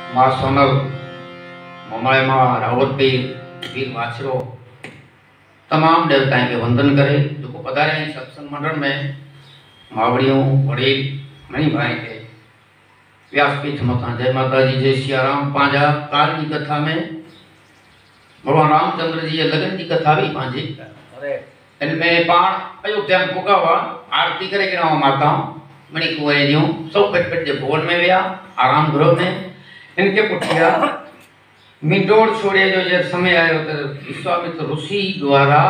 माँ सोनल ममाय माँ रावत पीर वीर वाछरो तमाम देवताएं के वंदन करे जो पधारे हैं सत्संग मंडल में मावड़ियों वड़ील घणी भाई के व्यासपीठ मथा जय माता जी जय सियाराम। पांजा काल की कथा में भगवान रामचंद्र जी लगन की कथा भी पांजी इनमें पाण अयोध्या में पुगावा आरती करे गिरावा माता मणि कुंवरे न्यू सब पट जे भवन में व्या आराम गृह में इनके पुठिया मिंडोर छोड़े जो जब समय आयो तो विश्वामित्र ऋषि द्वारा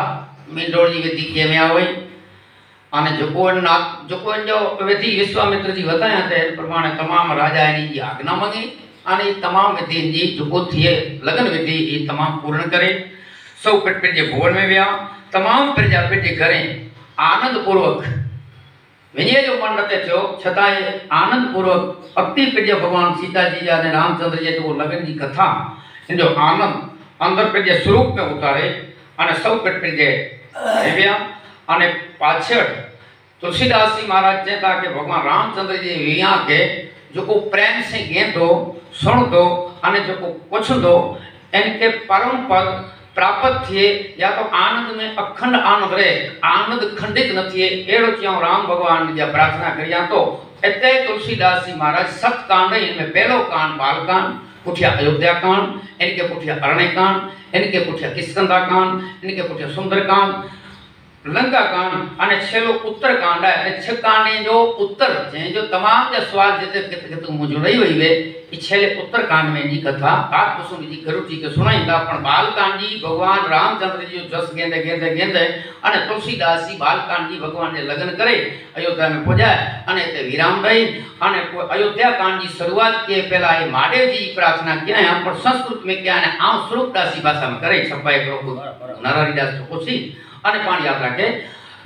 मिंडोर जी विधि के में आवई आने जो विधि विश्वामित्र जी बताया थे प्रमाणे तमाम राजा जी आज्ञा मांगी आने तमाम विधि जी जो थिए लगन विधि ये तमाम पूर्ण करे सब पट जे भवन में व्या तमाम प्रजा जे घरे आनंद पूर्वक विजय जो मन रते थो छताए आनंद पूर्वक अति प्रिय भगवान सीता जी ने रामचंद्र जी जो लगन की कथा इन जो आनंद अंदर प्रिय स्वरूप में उतारे अने सौ प्रिय दिव्या अने पाछड़ तुलसीदास जी महाराज कहता कि भगवान रामचंद्र जी विया के जो को प्रेम से गेंदो सुन दो अने जो को कुछ दो इनके परम पद प्राप्त थिए या तो आनंद में अखंड आनंद रहे आनंद खंडित न थिए एड़ो चिया राम भगवान जी प्रार्थना करिया तो एते तुलसीदास जी महाराज सत कांड इनमें पहलो कांड बालकांड पुठिया अयोध्या कांड इनके पुठिया अरण्य कांड इनके पुठिया किष्किंधा कांड इनके पुठिया सुंदरकांड लंका कांड अने छेलो उत्तर कांड है छ कांड जो उत्तर है जो तमाम जो सवाल जते के मुझे रही हुई वे छेले उत्तर कांड में जी कथा काट कुसुम जी गरुड़ जी के सुनाईंदा पण बाल कांड जी भगवान रामचंद्र जी जो जस गेंदे गेंदे गेंदे अने तुलसीदास जी बाल कांड जी भगवान ने लगन करे अयोध्या में पहुंचाए अने ते विराम भाई अने अयोध्या कांड की शुरुआत के पहला ये महादेव जी प्रार्थना किया है पर संस्कृत में क्या है आ स्वरूपदासी भाषा में करे छपाए करो नारायणदास जो कुछ अने पाण याद रखे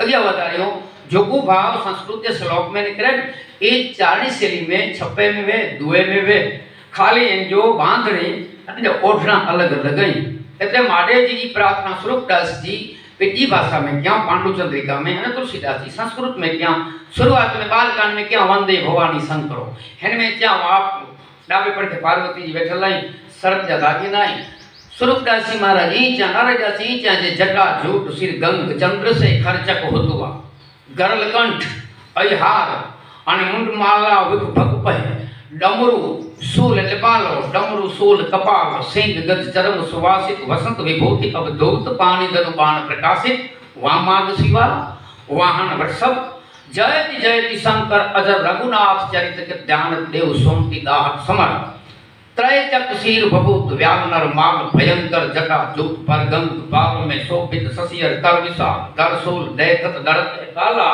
अगिया वधारियो जोगु भाव संस्कृत के श्लोक में निकले ए चारणी शैली में छप्पे में वे दुए में वे खाली इन जो बांधणी अने जो ओढ़ना अलग अलग ही એટલે महादेव जी की प्रार्थना स्वरूपदास जी पिटी भाषा में क्या पांडुचंद्रिका में अने तुलसीदास जी संस्कृत में क्या शुरुआत में बालकांड में क्या वंदे भवानी शंकरो इनमें क्या आप डाबे पर के पार्वती जी बैठल लाई शरद जा दागी नाई स्वरूपदास जी महाराज ईचा नारायणदास ईचा जे जटा झूठ सिर गंग चंद्र से खर्चक होतुआ गरल कंठ अयहार अने मुंड माला विक भग पह डमरू सूल लिपालो डमरू सूल कपाल सिंह गज चरम सुवासित वसंत विभूति अवधूत पानी दनु बाण प्रकाशित वामाग शिवा वाहन वृषभ जयति जयति शंकर अजर रघुनाथ चरित के ध्यान देव सोमति दाहक समर त्रैचक शीर भभूत व्यानर माग भयंकर जटा जूट पर गंग बाल में शोभित शशियर कर विशाल दरसूल देखत डरत काला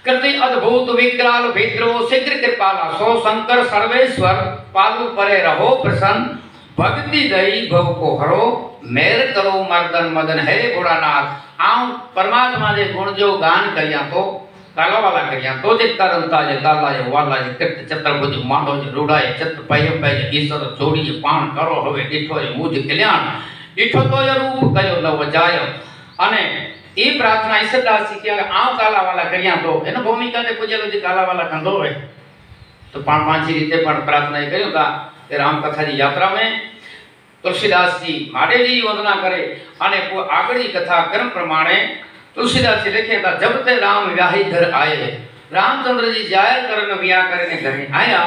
कृति अद्भुत विकराल भीद्रो शीघ्र कृपाला सो शंकर सर्वेश्वर पालू परे रहो प्रसन्न भक्ति दई भव को हरो मेर करो मर्दन मदन है भोलानाथ आऊं परमात्मा दे गुण जो गान करिया तो काला वाला करिया तो जे करंता जे काला जे वाला जे कृत चतुर्भुज मांडो जे रूडाए चत पय पय ईश्वर जोड़ी पाण करो हवे डिठो ए मुझ कल्याण डिठो तो ये रूप कयो न वजायो अने ई प्रार्थना ईश्वरदास जी के आ काला वाला करिया तो एनो भूमिका ते पूजेलो जे काला वाला कंदो है तो पाण पांची रीते पण प्रार्थना कयो ता के राम कथा जी यात्रा में तुलसीदास जी महादेव जी वंदना करे अने आगळी कथा क्रम प्रमाणे तुलसीदास जी लिखे था जब ते राम व्याही घर आए रामचंद्र जी जायर करन विया करने घरे आया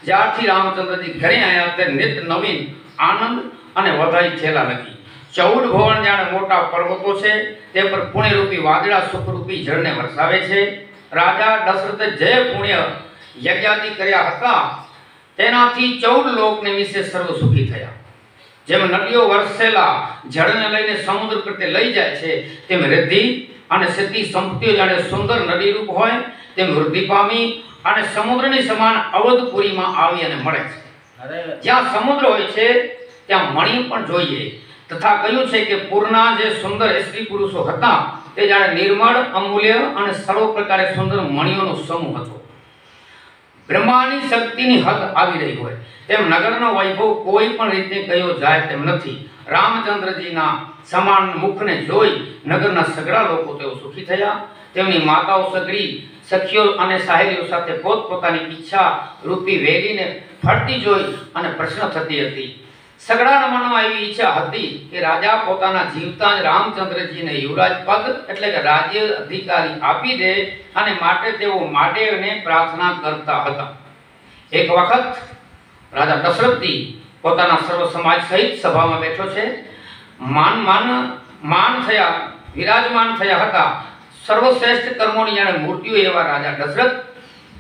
ज्यारथी रामचंद्र जी घरे आया ते नित नवीन आनंद अने वधाई थेला लगी 14 भवन जाने मोटा पर्वतो छे ते पर पुण्य रूपी वादळा सुख रूपी जळने वरसावे छे राजा दशरथ जय पुण्य यज्ञादि कर्या हता तेनाथी 14 लोकने विશે सर्व सुखी थया जेम नदियों वरसेला जळने लईने समुद्र प्रत्ये लई जाय छे तेम रिद्धि अने सिद्धि संपत्तिओ जाने सुंदर नदी रूप होय तेम वृद्धि पामी अने समुद्रनी समान अवधपुरी में आवी अने मळे छे ज्यां समुद्र होय छे त्यां मणि पण जोईए तथा कह्युं छे के पूर्णा जे सुंदर स्त्री पुरुषो हता ते जाने निर्मळ अमूल्य अने सर्व प्रकारे सुंदर मणिओनो समूह हतो ब्रह्मानी शक्तिनी हद आवी रही होय तेम नगरनो वैभव कोई पण रीते कह्यो जाय तेम नथी रामचंद्र जी ना समान मुख ने जोई नगरना सगळा लोको तेओ सुखी थया तेमनी माताओ सगळी સખીઓ અને સહેલીઓ સાથે પોતપોતાની ઈચ્છા રૂપી વેલીને ફરતી જોઈ અને પ્રશ્ન થતી હતી. સગડાના મનમાં એવી ઈચ્છા હતી કે રાજા પોતાના જીવતા જ રામચંદ્રજીને યુવરાજ પદ એટલે કે રાજ્ય અધિકારી આપી દે અને માટે તેઓ મહાદેવને પ્રાર્થના કરતા હતા. એક વખત રાજા દશરથજી પોતાના સર્વ સમાજ સહિત સભામાં બેઠો છે. વિરાજમાન થયા હતા. સર્વશ્રેષ્ઠ કર્મોની જાણે મૂર્તિઓ એવા રાજા દશરથ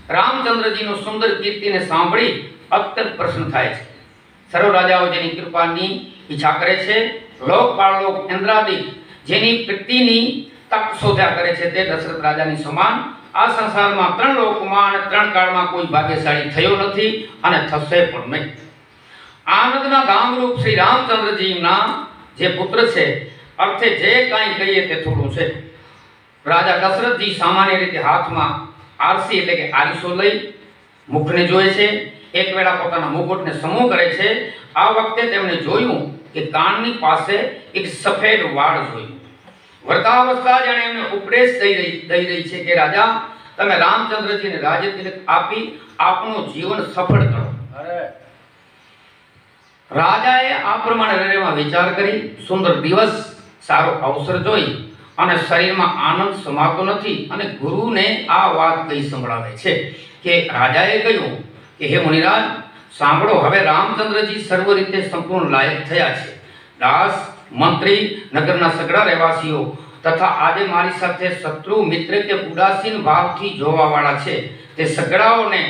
રામચંદ્રજીનું સુંદર કીર્તિને સાંભળી અત્યંત પ્રસન્ન થાય છે. સર્વ રાજાઓ જેની કૃપાની ઈચ્છા કરે છે, લોકપાળલોક ઇન્દ્રાદિક જેની પ્રીતિની તક શોધ્યા કરે છે, તે દશરથ રાજાની સમાન આ સંસારમાં 3 લોકમાં અને 3 કાળમાં કોઈ ભાગ્યશાળી થયો નથી અને થશે પણ નહીં. આનંદના ધામરૂપ શ્રી રામચંદ્રજીના જે પુત્ર છે, અર્થે જે કાંઈ કહીએ તે થોડું છે. રાજા દશરથજી સામાન્ય રીતે હાથમાં આરસી એટલે કે આરીસો લઈ મુખને જોવે છે. એક વેળા પોતાના મુકુટને સમૂહ કરે છે. આ વખતે તેમણે જોયું કે કાનની પાસે એક સફેદ વાળ જોયું. વર્તાવસ્થા જાણે એમને ઉપદેશ દઈ રહી છે કે રાજા, તમે રામચંદ્રજીને રાજ્ય તિલક આપી આપનું જીવન સફળ કરો. રાજાએ આ પ્રમાણે હૃદયમાં વિચાર કરી સુંદર દિવસ સારો અવસર જોઈ અને શરીરમાં આનંદ સમાતો નથી અને ગુરુને આ વાત કહી સંભળાવે છે કે રાજાએ કહ્યું કે હે મુનિરાજ, સાંભળો, હવે રામચંદ્રજી સર્વ રીતે સંપૂર્ણ લાયક થયા છે. દાસ, મંત્રી, નગરના સગડા રહેવાસીઓ તથા આજે મારી સાથે શત્રુ મિત્ર કે ઉદાસીન ભાવથી જોવાવાળા છે, તે સગડાઓને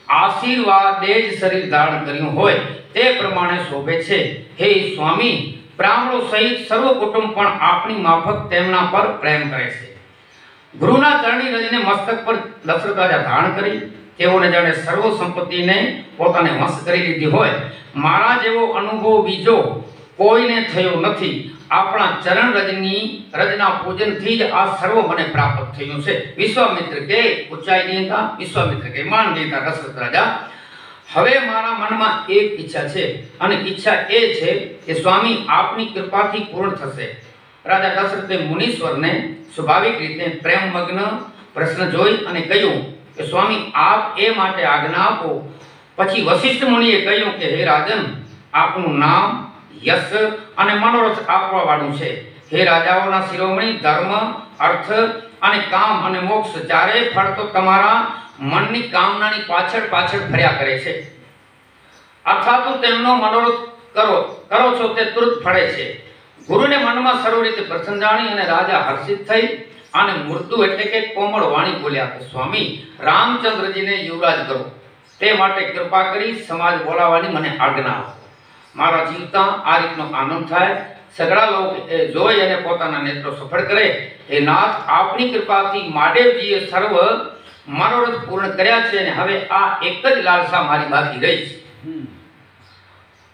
આશીર્વાદે જ શરીર ધારણ કર્યું હોય તે પ્રમાણે શોભે છે. હે સ્વામી, બ્રાહ્મણો સહિત સર્વ કુટુંબ પણ આપણી માફક તેમના પર પ્રેમ કરે છે. ગુરુના ચરણી રજને મસ્તક પર દશરથ રાજા ધારણ કરી તેઓને જાણે સર્વ સંપત્તિને પોતાને વશ કરી લીધી હોય. મારા જેવો અનુભવ બીજો કોઈને થયો નથી. આપણા ચરણ રજના પૂજનથી જ આ સર્વ મને પ્રાપ્ત થયું છે. વિશ્વામિત્ર કે ઊંચાઈ નહીં હતા, વિશ્વામિત્ર કે માન નહીં હતા. દશરથ રાજા, હવે મારા મનમાં એક ઈચ્છા છે અને ઈચ્છા એ છે કે સ્વામી આપની કૃપાથી પૂર્ણ થશે. રાજા દશરથે મુનીશ્વરને સ્વાભાવિક રીતે પ્રેમમગ્ન પ્રશ્ન જોઈ અને કહ્યું કે સ્વામી, આપ એ માટે આજ્ઞા આપો. પછી વશિષ્ઠ મુનિએ કહ્યું કે હે રાજન, આપનું નામ, યશ અને મનોરથ આપવા વાળું છે. હે રાજાઓના શિરોમણી, ધર્મ, અર્થ અને કામ અને મોક્ષ ચારેય ફળ તો તમારા મનની કામનાની પાછળ ફર્યા કરે છે. અર્થાત તેમનો મનોરથ કરો છો તે તુરંત ફળે છે. ગુરુને મનમાં સર્વ રીતે પ્રસન્ન જાણી અને રાજા હર્ષિત થઈ અને મૃદુ એટલે કે કોમળ વાણી બોલ્યા કે સ્વામી, રામચંદ્રજીને યુવરાજ કરો તે માટે કૃપા કરી સમાજ બોલાવવાની મને આજ્ઞા આપો. મારા જીવતા આ રીતનો આનંદ થાય, સગડા લોકો જોઈ અને પોતાના નેત્રો સફળ કરે. હે નાથ, આપની કૃપાથી મહાદેવજીએ સર્વ મનોરથ પૂર્ણ કર્યા છે અને હવે આ એક જ લાલસા મારી બાકી રહી છે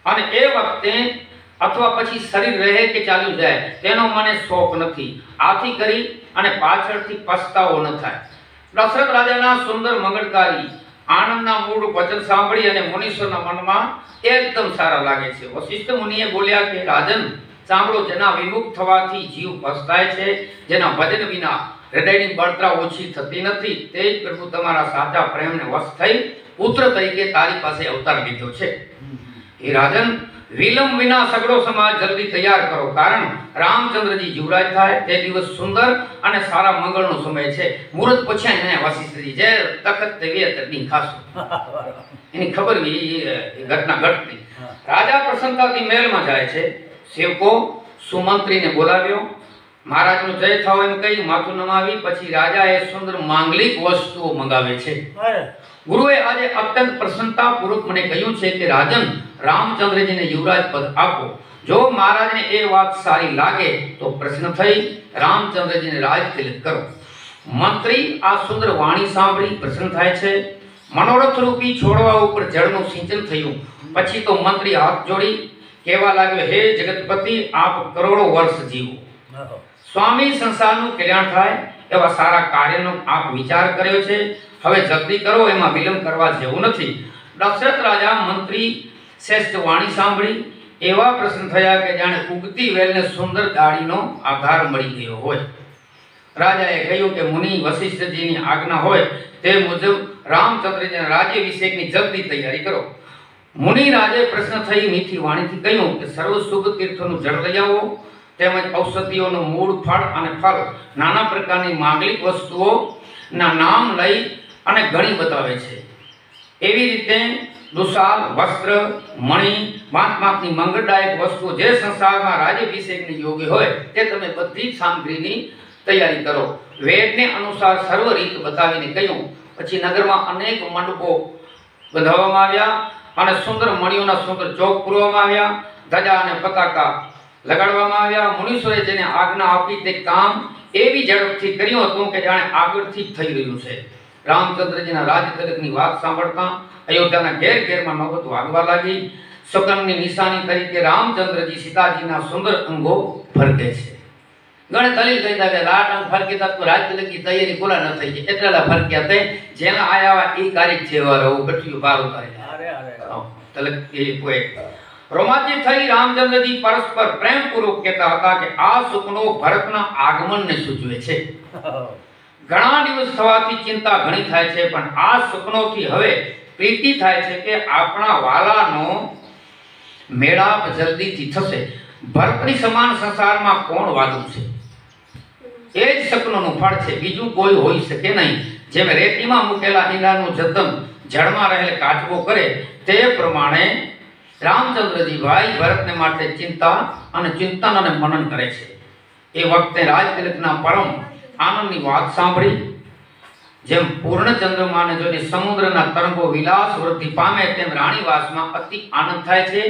અને એ વખતે અથવા પછી શરીર રહે કે ચાલ્યું જાય તેનો મને શોખ નથી. આથી કરી અને પાછળથી પસ્તાવો ન થાય. દશરથ રાજાના સુંદર મંગળકારી આનંદના મૂળ વચન સાંભળી અને મુનીશ્વરના મનમાં એકદમ સારા લાગે છે. વશિષ્ઠ મુનિએ બોલ્યા કે રાજન, સાંભળો, જેના વિમુખ થવાથી જીવ પસ્તાય છે, જેના ભજન વિના હૃદયની બળતરા ઓછી થતી નથી, તે જ પ્રભુ તમારા સાચા પ્રેમને વશ થઈ પુત્ર તરીકે તારી પાસે અવતાર લીધો છે. હે રાજન, વિલંબ વિના સગડો સમાજ જલ્દી તૈયાર કરો, કારણ રામચંદ્રજી યુવરાજ થાય તે દિવસ સુંદર અને સારા મંગળનો સમય છે. મુહૂર્ત પૂછ્યા ને વશિષ્ઠજી જે તખત તેવી તકની ખાસો એની ખબર ઘટના ઘટતી. રાજા પ્રસન્નતાથી મહેલમાં જાય છે. સેવકો સુમંત્રીને બોલાવ્યો. મહારાજનું જય થાવ એમ કહી માથું નમાવી પછી રાજાએ સુંદર માંગલિક વસ્તુઓ મંગાવે છે. ગુરુએ આજે અત્યંત પ્રસન્નતાપૂર્વક મને કહ્યું છે કે રાજન, રામચંદ્રજીને યુવરાજ પદ આપો. જો મહારાજને એ વાત સારી લાગે તો પ્રશ્ન થઈ રામચંદ્રજીને રાજ તિલક કરો. મંત્રી આ સુંદર વાણી સાંભળી પ્રસન્ન થાય છે. મનોરથ રૂપી છોડવા ઉપર જળનું સિંચન થયું. પછી તો મંત્રી હાથ જોડી કહેવા લાગ્યો, હે જગતપતિ, આપ કરોડો વર્ષ જીવો. સ્વામી, સંસારનું કલ્યાણ થાય એવા સારા કાર્યનો આપ વિચાર કર્યો છે. હવે જલ્દી કરો, એમાં વિલંબ કરવા જેવું નથી. દશરથ રાજા મંત્રી શ્રેષ્ઠ વાણી સાંભળી એવા પ્રશ્ન થયા કે જાણે ઉગતી વેલને સુંદર ડાળીનો આધાર મળી ગયો હોય. રાજાએ કહ્યું કે મુનિ વશિષ્ઠજીની આજ્ઞા હોય તે મુજબ રામચંદ્રજીના રાજ્યાભિષેકની જલ્દી તૈયારી કરો. મુનિ રાજે પ્રશ્ન થઈ મીઠી વાણીથી કહ્યું કે સર્વ શુભ તીર્થોનું જળ લઈ આવો, તેમજ ઔષધિઓનું મૂળ, ફળ અને ફળ, નાના પ્રકારની માંગલિક વસ્તુઓના નામ લઈ અને ગણી બતાવે છે. એવી રીતે દુશાલ, વસ્ત્ર, મણિ, માતમાતની મંગળદાયક વસ્તુઓ જે સંસારમાં રાજ્યાભિષેકની યોગ્ય હોય તે તમે બધી સામગ્રીની તૈયારી કરો. વેદને અનુસાર સર્વ રીત બતાવીને કહ્યું. પછી નગરમાં અનેક મંડપો બંધાવવામાં આવ્યા અને સુંદર મણિઓના સુંદર ચોક પૂરવામાં આવ્યા. ધજા અને પતાકા લગાડવામાં આવ્યા. મુનીશ્વરે જેને આજ્ઞા આપી તે કામ એવી ઝડપથી કર્યું હતું કે જાણે આગળથી જ થઈ રહ્યું છે. રામચંદ્રજીના રાજતિલકની વાત સાંભળતા અયોધ્યાના ઘેર ઘેરમાં નોબત વાગવા લાગી. શકનની નિશાની તરીકે રામચંદ્રજી સીતાજીના સુંદર અંગો ફરકે છે. ગણે દલીલ કહી કે લાટ અંગ ફરકે તો રાજતિલકની તૈયારી પૂરા ન થઈ છે એટલા ફરક્યા તે જેના આયા એ કાર્ય જેવા રહું ગઠિયું બાર ઉતારી તલક એ કોઈ રોમાંચિત થઈ રામચંદ્રજી પરસ્પર પ્રેમપૂર્વક કહેતા હતા કે આ સુખનો ભરતના આગમનને સૂચવે છે. ઘણા દિવસ થવાથી ચિંતા ઘણી થાય છે, પણ આ સુખનોથી હવે પ્રીતિ થાય છે કે આપણા વાલાનો મેળાપ જલ્દીથી થશે. ભરતની સમાન સંસારમાં કોણ વાલું છે? એ જ સપનોનું ફળ છે, બીજું કોઈ હોઈ શકે નહીં. જેમ રેતીમાં મૂકેલા ઈંડાનું જતન જળમાં રહેલ કાચબો કરે તે પ્રમાણે રામચંદ્રજી ભાઈ ભરતને માટે ચિંતા અને ચિંતન અને મનન કરે છે. એ વખતે રાજતિલકના પરમ આનંદની વાત સાંભળી. જેમ પૂર્ણ ચંદ્રમાને જોઈને સમુદ્રના તરંગો વિલાસ વૃદ્ધિ પામે તેમ રાણીવાસમાં અતિ આનંદ થાય છે.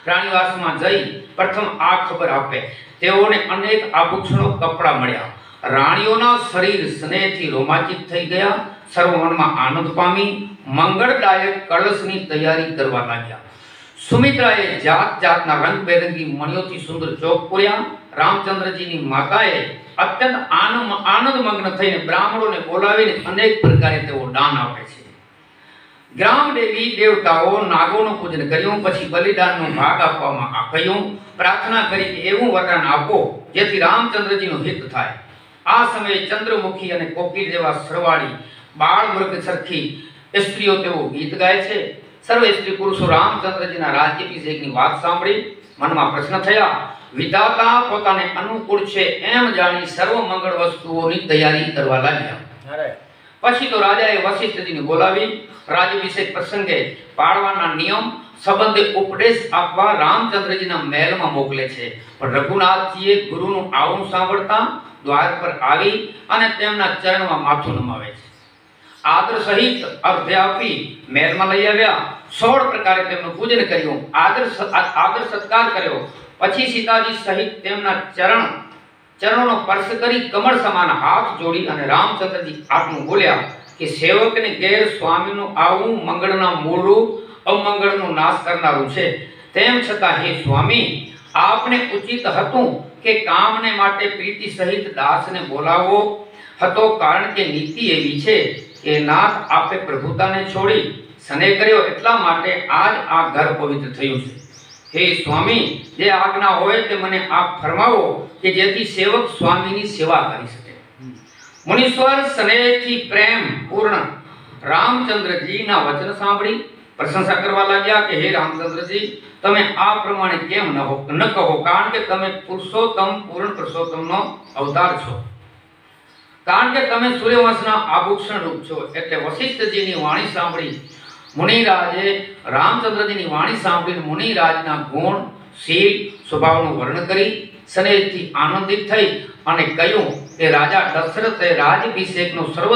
રાણીવાસમાં જઈ પ્રથમ આ ખબર આપે. તેઓને અનેક આભૂષણો, કપડા મળ્યા. રાણીઓના શરીર સ્નેહથી રોમાંચિત થઈ ગયા. સર્વ મનમાં આનંદ પામી મંગળદાયક કળશની તૈયારી કરવા લાગ્યા. સુમિત્રાએ જાત જાતના રંગબેરંગી મણિઓથી સુંદર ચોક પૂર્યા. રામચંદ્રજીની માતાએ અત્યંત આનંદમગ્ન થઈને બ્રાહ્મણોને બોલાવીને અનેક પ્રકારે તેઓ દાન આપે છે. ગ્રામ દેવી દેવતાઓ નાગોનું પૂજન કર્યું. પછી બલિદાનનો ભાગ આપવામાં આવ્યો. પ્રાર્થના કરી કે એવું વરદાન આપો જેથી રામચંદ્રજીનું હિત થાય. આ સમયે ચંદ્રમુખી અને કોકિલ જેવા સરવાળી બાળ મૃગ સરખી સ્ત્રીઓ તેઓ ગીત ગાય છે. સર્વે સ્ત્રી પુરુષો રામચંદ્રજીના રાજ્યાભિષેકની વાત સાંભળી મનમાં પ્રશ્ન થયા. વિધાતા પોતાને અનુકૂળ છે એમ જાણી સર્વ મંગળ વસ્તુઓની તૈયારી કરવા લાગ્યા. પછી તો રાજાએ વશિષ્ઠજીને બોલાવી રાજ્યાભિષેક પ્રસંગે પાળવાના નિયમ સંબંધે ઉપદેશ આપવા રામચંદ્રજીના મહેલમાં મોકલે છે. પણ રઘુનાથજીએ ગુરુનું આવું સાંભળતા દ્વાર પર આવી અને તેમના ચરણમાં માથું નમાવે છે. આદર સહિત અર્ધ્ય આપી મહેલમાં લઈ આવ્યા. 16 પ્રકારે તેમનું પૂજન કર્યું, આદર સત્કાર કર્યો. પછી સીતાજી સહિત તેમના ચરણોનો સ્પર્શ કરી કમળ સમાન હાથ જોડી અને રામચંદ્રજી આટલું બોલ્યા કે સેવકને ઘેર સ્વામીનું આવું મંગળના મૂળરૂપ અમંગળનો નાશ કરનારું છે. તેમ છતાં હે સ્વામી, આપને ઉચિત હતું કે કામને માટે પ્રીતિ સહિત દાસને બોલાવવો હતો, કારણ કે નીતિ એવી છે કે નાથ આપે પ્રભુતાને છોડી સ્નેહ કર્યો એટલા માટે આજ આ ઘર પવિત્ર થયું છે. હે સ્વામી, જે આજ્ઞા હોય તે મને આપ ફરમાવો કે જેથી સેવક સ્વામીની સેવા કરી શકે. મુનીશ્વર સ્નેહથી પ્રેમ પૂર્ણ રામચંદ્રજીના વચન સાંભળી પ્રશંસા કરવા લાગ્યા કે હે રામચંદ્રજી, તમે આ પ્રમાણે કેમ ન કહો, કારણ કે તમે પુરુષોત્તમ પૂર્ણ પુરુષોત્તમનો અવતાર છો, કારણ કે તમે સૂર્યવંશના આભૂષણ રૂપ છો. એટલે વશિષ્ઠજીની વાણી સાંભળી મુનિરાજે રામચંદ્રજીની વાણી સાંભળીને મુનિરાજના ગુણ, શીલ, સ્વભાવનું વર્ણન કરી સ્નેહથી આનંદિત થઈ અને કહ્યું કે રાજા દશરથે રાજ્યાભિષેકનો સર્વ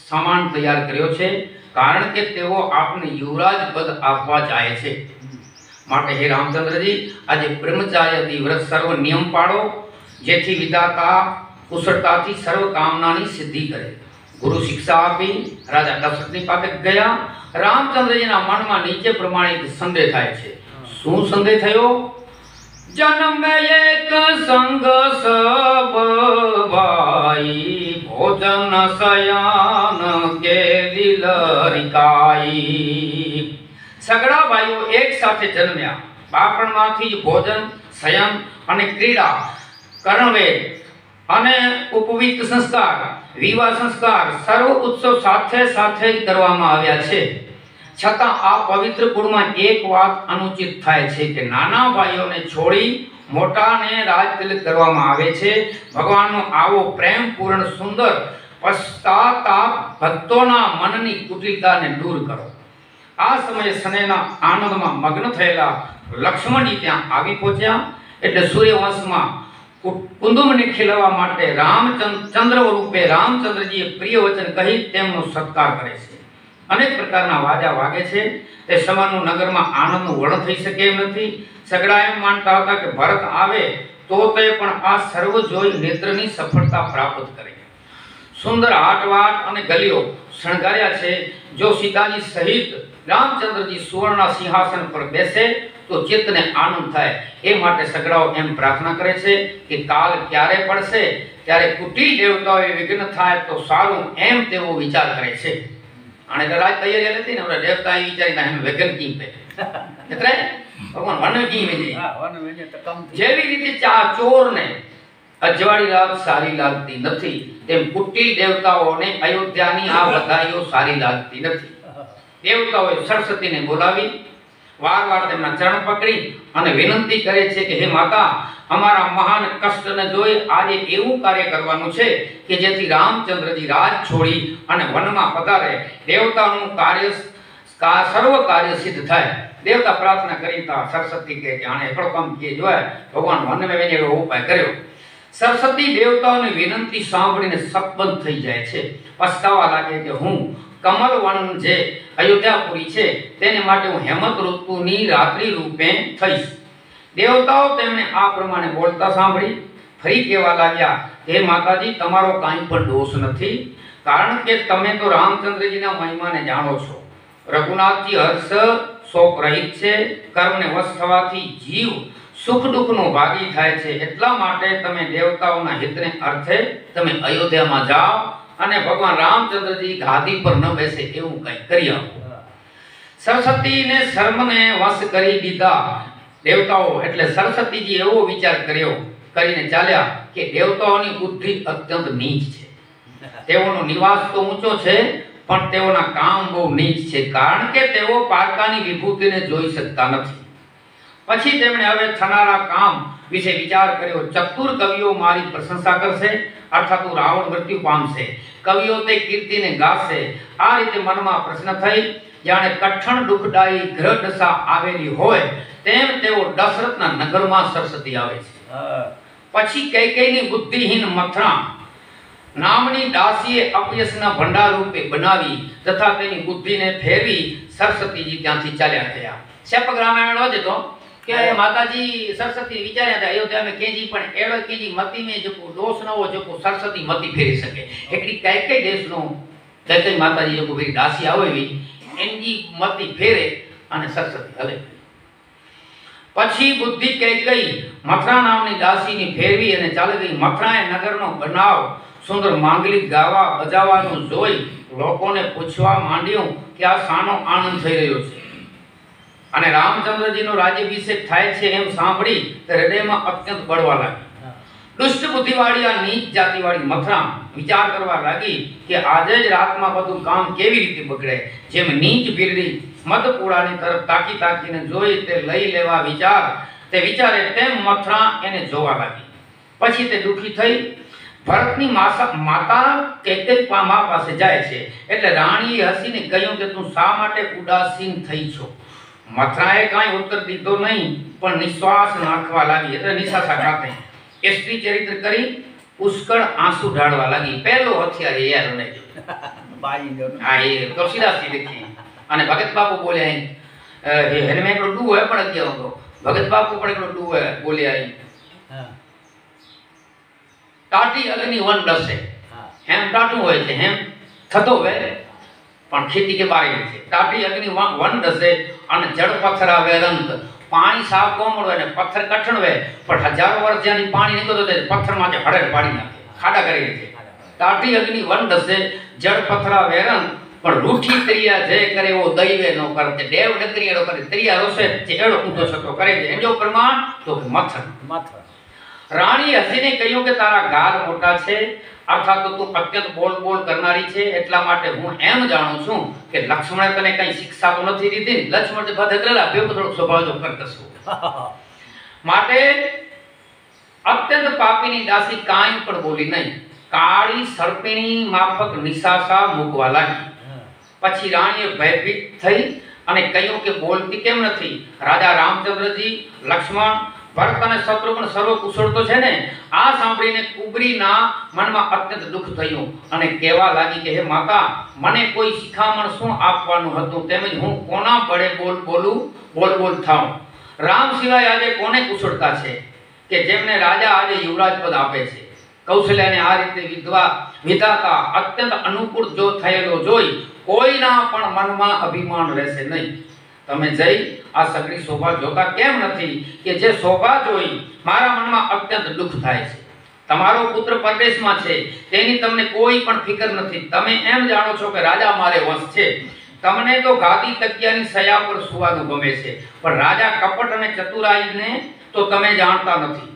સામાન તૈયાર કર્યો છે, કારણ કે તેઓ આપને યુવરાજ પદ આપવા જાય છે. માટે હે રામચંદ્રજી, આજે બ્રહ્મચાર્ય વ્રત સર્વ નિયમ પાડો, જેથી વિધાતા કુશળતાથી સર્વ કામનાની સિદ્ધિ કરે. ગુરુ શિક્ષા આપી રાજા દશરથની પાસે ગયા. રામચંદ્રજીના મનમાં નીચે પ્રમાણે સંદેહ થાય છે. શું સંદેહ થયો? જન્મ એક સંગ સબ ભાઈ, ભોજન શયન કે દિલ રિકાઈ. સગડા ભાઈઓ એક સાથે જન્મ્યા. બાળપણમાંથી જ ભોજન, શયન અને ક્રીડા કરણવે અને ઉપવિત સંસ્કાર, વિવાહ સંસ્કાર, સર્વ ઉત્સવ સાથે સાથે જ કરવામાં આવ્યા છે. છતાં આ પવિત્ર કુળમાં એક વાત અનુચિત થાય છે કે નાના ભાઈઓને છોડી મોટાને રાજતિલક કરવામાં આવે છે. ભગવાનનો આવો પ્રેમપૂર્ણ સુંદર પશ્ચાતાપ ભક્તોના મનની કુટિલતાને દૂર કરો. આ સમયે સ્નેહના આનંદમાં મગ્ન થયેલા લક્ષ્મણજી ત્યાં આવી પહોંચ્યા. એટલે સૂર્યવંશમાં કુંદુમને ખીલવવા માટે ચંદ્ર રૂપે રામચંદ્રજીએ પ્રિય વચન કહી તેમનો સત્કાર કરે છે. અનેક પ્રકારના વાજા વાગે છે. તે સમયનું નગરમાં આનંદનું વર્ણન થઈ શકે એમ નથી. સગડા એમ માનતા હતા કે ભરત આવે તો તે પણ આ સર્વ જોઈ નેત્રની સફળતા પ્રાપ્ત કરે. સુંદર હાટવાટ અને ગલીઓ શણગાર્યા છે. જો સીતાજી સહિત રામચંદ્રજી સુવર્ણના સિંહાસન પર બેસે તો ચિત્તને આનંદ થાય. એ માટે સગડાઓ એમ પ્રાર્થના કરે છે કે કાલ ક્યારે પડશે ત્યારે કુટિલ દેવતાઓએ વિઘ્ન થાય તો સારું, એમ તેઓ વિચાર કરે છે. અને રાજ તૈયારી હતી ને આપણે દેવતા એ વિચારી ના એમ વેગન કી પે એટલે ભગવાન વન કી વેજે તો કમ જેવી રીતે ચા ચોરને અજવાળી રાત સારી લાગતી નથી, તેમ કુટિલ દેવતાઓને અયોધ્યાની આ વધાઈઓ સારી લાગતી નથી. દેવતાઓએ સરસ્વતીને બોલાવી વારવાર તેમના ચરણ પકડી અને વિનંતી કરે છે કે હે માતા, અમારા મહાન કષ્ટને જોઈ આજે એવું કાર્ય કરવાનું છે કે જેથી રામચંદ્રજી રાજ છોડી અને વનમાં પધારે. દેવતાનું કાર્ય સર્વ કાર્ય સિદ્ધ થાય. દેવતા પ્રાર્થના કરીતા સરસ્વતી કે આને એકડો કામ કે જોય ભગવાન વનમાં વેજેલો ઉપાય કર્યો. સરસ્વતી દેવતાઓની વિનંતી સાંભળીને સપન થઈ જાય છે. પસ્તાવા લાગે કે હું કમલવન જે અયોધ્યાપુરી છે તેને માટે હું હેમંત ઋતુની રાત્રિ રૂપે થઈશ. દેવતાઓ તેમને આ પ્રમાણે બોલતા સાંભળી ફરી કહેવા લાગ્યા, હે માતાજી, તમારો કાંઈ પણ દોષ નથી, કારણ કે તમે તો રામચંદ્રજીના મહિમાને જાણો છો. રઘુનાથજી હર્ષ શોક રહિત છે. કર્મને વશ થવાથી જીવ સુખ દુઃખનો ભાગી થાય છે. એટલા માટે તમે દેવતાઓના હિતને અર્થે તમે અયોધ્યામાં જાઓ અને ભગવાન રામચંદ્રજી ગાદી પર ન બેસે એવું કંઈ કરી આપો. સરસ્વતીને શર્મને વશ કરી દીધા દેવતાઓ. એટલે સરસ્વતીજી એવો વિચાર કરીને ચાલ્યા કે દેવતાઓની બુદ્ધિ અત્યંત નીચ છે. તેઓનો નિવાસ તો ઊંચો છે પણ તેઓના કામ બહુ નીચ છે, કારણ કે તેઓ પારકાની વિભૂતિને જોઈ શકતા નથી. પછી તેમણે હવે થનારા કામ વિશે વિચાર કર્યો. ચતુર કવિઓ મારી પ્રશંસા કરશે, અર્થાત રાવણ મૃત્યુ પામશે. કવિઓ તે કીર્તિને ગાશે. આ રીતે મનમાં પ્રશ્ન થઈ જાણે કઠણ દુઃખદાયી ગ્રહ દશા આવેલી હોય તેમ તેઓ દશરથના નગરમાં સરસ્વતી આવે છે. પછી કૈકેયીની બુદ્ધિહીન મથરા નામની દાસીએ અપયશના ભંડાર રૂપે બનાવી તથા તેની બુદ્ધિને ફેરવી સરસ્વતીજી ત્યાંથી ચાલ્યા ગયા. શેપક રામાયણ વાંચે તો કે માતાજી સરસ્વતી વિચાર્યા હતા અયોધ્યામાં કેજી પણ એળો કેજી મતી મે જો દોષ ન હોય જો સરસ્વતી મતી ફેરી શકે. એકડી કઈ દેશનો કઈ માતાજી જો કોઈ દાસી આવે એની મતી ફેરે અને સરસ્વતી હલે. પછી બુદ્ધિ કઈ મથરા નામની દાસીની ફેરવી અને ચાલી ગઈ. મથરાએ નગરનો બનાવ સુંદર માંગલિક ગાવા બજાવવાનું જોઈ લોકોને પૂછવા માંડ્યું કે આ શાનો આનંદ થઈ રહ્યો છે. અને રામચંદ્રજીનો રાજ્યાભિષેક થાય છે એમ સાંભળી તે હૃદયમાં અત્યંત બળવા લાગી. દુષ્ટ બુદ્ધિવાળી આ નીચ જાતિવાળી મથરા વિચાર કરવા લાગી કે આજે જ રાતમાં બધું કામ કેવી રીતે બગડે. જેમ નીચ બિરડી મધપુરાની તરફ તાકીને જોઈ તે લઈ લેવા તે વિચારે તેમ મથરા એને જોવા લાગી. પછી તે દુઃખી થઈ ભરતની માતા કૈકેયી પાસે જાય છે. એટલે રાણીએ હસીને કહ્યું કે તું શા માટે ઉદાસીન થઈ છો. મથરાએ કાંઈ ઉત્તર દીધો નહીં પણ નિશ્વાસ નાખવા લાગી. એટલે નિશાસા ખાતે સ્ત્રી ચરિત્ર કરી પુષ્કળ આંસુ ઢાળવા લાગી. પહેલો હથિયાર યાર ને હા એ તુલસીદાસજી લખી. અને ભગત બાપુ બોલ્યા હેને એકડો ડૂ હે પણ અગિયાર હતો. ભગત બાપુ પણ એકડો ડૂ હે બોલ્યા ટાટી અગ્નિ વન દસે હેમ ટાટું હોય છે હેમ થતો હોય પણ ખેતી કે બારે છે. ટાટી અગ્નિ વન દસે અને જળ પથ્થર આવે રંત. પાણી સાફ કોમળ હોય ને પથ્થર કઠણ હોય પણ હજારો વર્ષ જ્યાંથી પાણી નીકળતો તે પથ્થરમાં હળે પાડી નાખે, ખાડા કરી નાખે. ટાટી અગ્નિ વન દસે જળ પથ્થરા વેરંત પણ રૂઠી તરિયા જય કરે એવો દૈવે નો કરે. દેવ નકરીએડો કરે તરિયા રોસે જે એડો ઊંધો છતો કરે છે. એનો પ્રમાણ તો મથર રાણીએ હસીને કહ્યું કે તારા ગાલ મોટા છે, અર્થાત તો તું અત્યંત બોલ કરનારી છે, એટલા માટે હું એમ જાણું છું કે લક્ષ્મણે તને કઈ શિક્ષા તો નથી દીધી. લક્ષ્મણ ભદ્રેલા ભેગો થોડોક સ્વભાવ જો કરકસો માટે અત્યંત પાપીની દાસી કાંઈ પણ બોલી નહીં. કાળી સર્પિણી માફક નિશાસા મૂકવા લાગી. પછી રાણીએ ભયભીત થઈ અને કહ્યું કે બોલતી કેમ નથી? રાજા રામચંદ્રજી, લક્ષ્મણ, ભરત અને શત્રુઘ્ન સર્વ કુશળ તો છે ને? આ સાંભળીને કુબરીના મનમાં અત્યંત દુઃખ થયું અને કહેવા લાગી કે હે માતા, મને કોઈ શિખામણ શું આપવાનું હતું, તેમજ હું કોના બળે બોલ થાઉં? રામ સિવાય આજે કોને કુશળતા છે કે જેમને રાજા આજે યુવરાજ પદ આપે છે? કૌશલ્યાને આ રીતે વિધાતા અત્યંત અનુકૂળ જો થયેલો જોઈ કોઈના પણ મનમાં અભિમાન રહેશે નહીં. તમે જઈ આ સગળી શોભા જોતા કેમ નથી કે જે શોભા જોઈ મારા મનમાં અત્યંત દુઃખ થાય છે? તમારો પુત્ર પરદેશમાં છે, તેની તમને કોઈ પણ ફિકર નથી. તમે એમ જાણો છો કે રાજા મારે વંશ છે. તમને તો ગાદી તકિયાની સયા પર સુવાનું ગમે છે, પણ રાજા કપટ અને ચતુરાઈને તો તમે જાણતા નથી.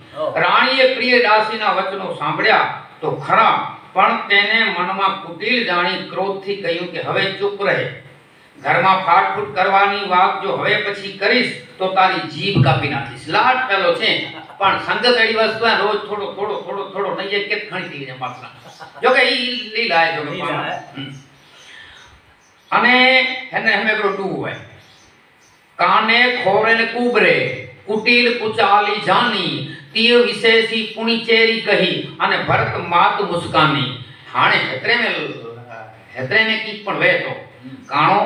રાણીએ પ્રિય દાસીના વચનો સાંભળ્યા તો ખરા, પણ તેને મનમાં કુટિલ જાણી ક્રોધથી કહ્યું કે હવે ચૂપ રહે. ઘરમાં ફાટફૂટ કરવાની વાત જો હવે પછી કરીશ તો તારી જીભ કાપી નાખીશ. લાટ પેલો છે, પણ સંગત એવી વસ્તુ રોજ થોડો નહીં એક ખણી થઈ જાય પાછા. જો કે ઈ લીલા જો કે અને એને હમે કરો ટુ હોય કાને ખોરે ને કુબરે કુટિલ કુચાલી જાની તીય વિશેષી પુણીચેરી કહી અને ભરત માત મુસ્કાની. હાણે હેતરે ને કી પણ વેતો કાણો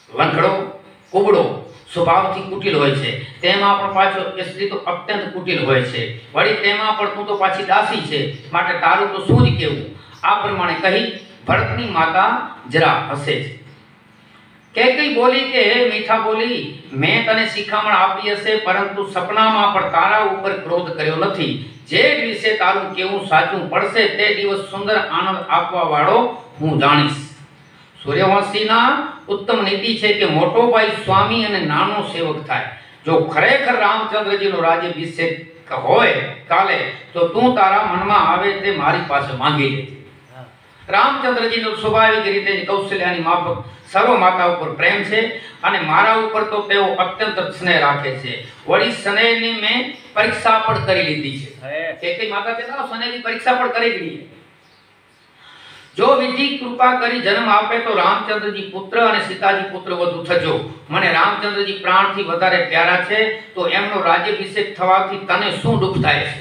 લંગડો કુબડો સ્વભાવથી કુટિલ હોય છે, તેમાં પણ પાછો સ્ત્રી તો અત્યંત કુટિલ હોય છે, વળી તેમાં પણ તું તો પાછી દાસી છે, માટે તારું તો શું જ કહેવું? આ પ્રમાણે કહી ભરતની માતા જરા હસે છે. કઈ બોલી કે હે મીઠા બોલી, મેં તને શિખામણ આપી હશે, પરંતુ સપનામાં પણ તારા ઉપર ક્રોધ કર્યો નથી. જે દિવસે તારું કેવું સાચું પડશે તે દિવસ સુંદર આનંદ આપવા વાળો હું જાણીશ. સૂર્યવંશીના ઉત્તમ નીતિ છે કે મોટો ભાઈ સ્વામી અને નાનો સેવક થાય. જો ખરેખર રામચંદ્રજીનો રાજ્યાભિષેક હોય કાલે તો તું તારા મનમાં આવે તે મારી પાસે માંગી લેજે. રામચંદ્રજીનો સ્વાભાવિક રીતે કૌશલ્યાની માફક સર્વ માતા ઉપર પ્રેમ છે અને મારા ઉપર તો તેઓ અત્યંત સ્નેહ રાખે છે. વળી સ્નેહની મેં પરીક્ષા પણ કરી લીધી છે. કઈ માતા પિતા સ્નેહની પરીક્ષા પણ કરી લીધી. જો વિધિ કૃપા કરી જન્મ આપે તો રામચંદ્રજી પુત્ર અને સીતાજી પુત્ર વધુ થજો. મને રામચંદ્રજી પ્રાણથી વધારે પ્યારા છે, તો એમનો રાજ્યાભિષેક થવાથી તને શું દુઃખ થાય છે?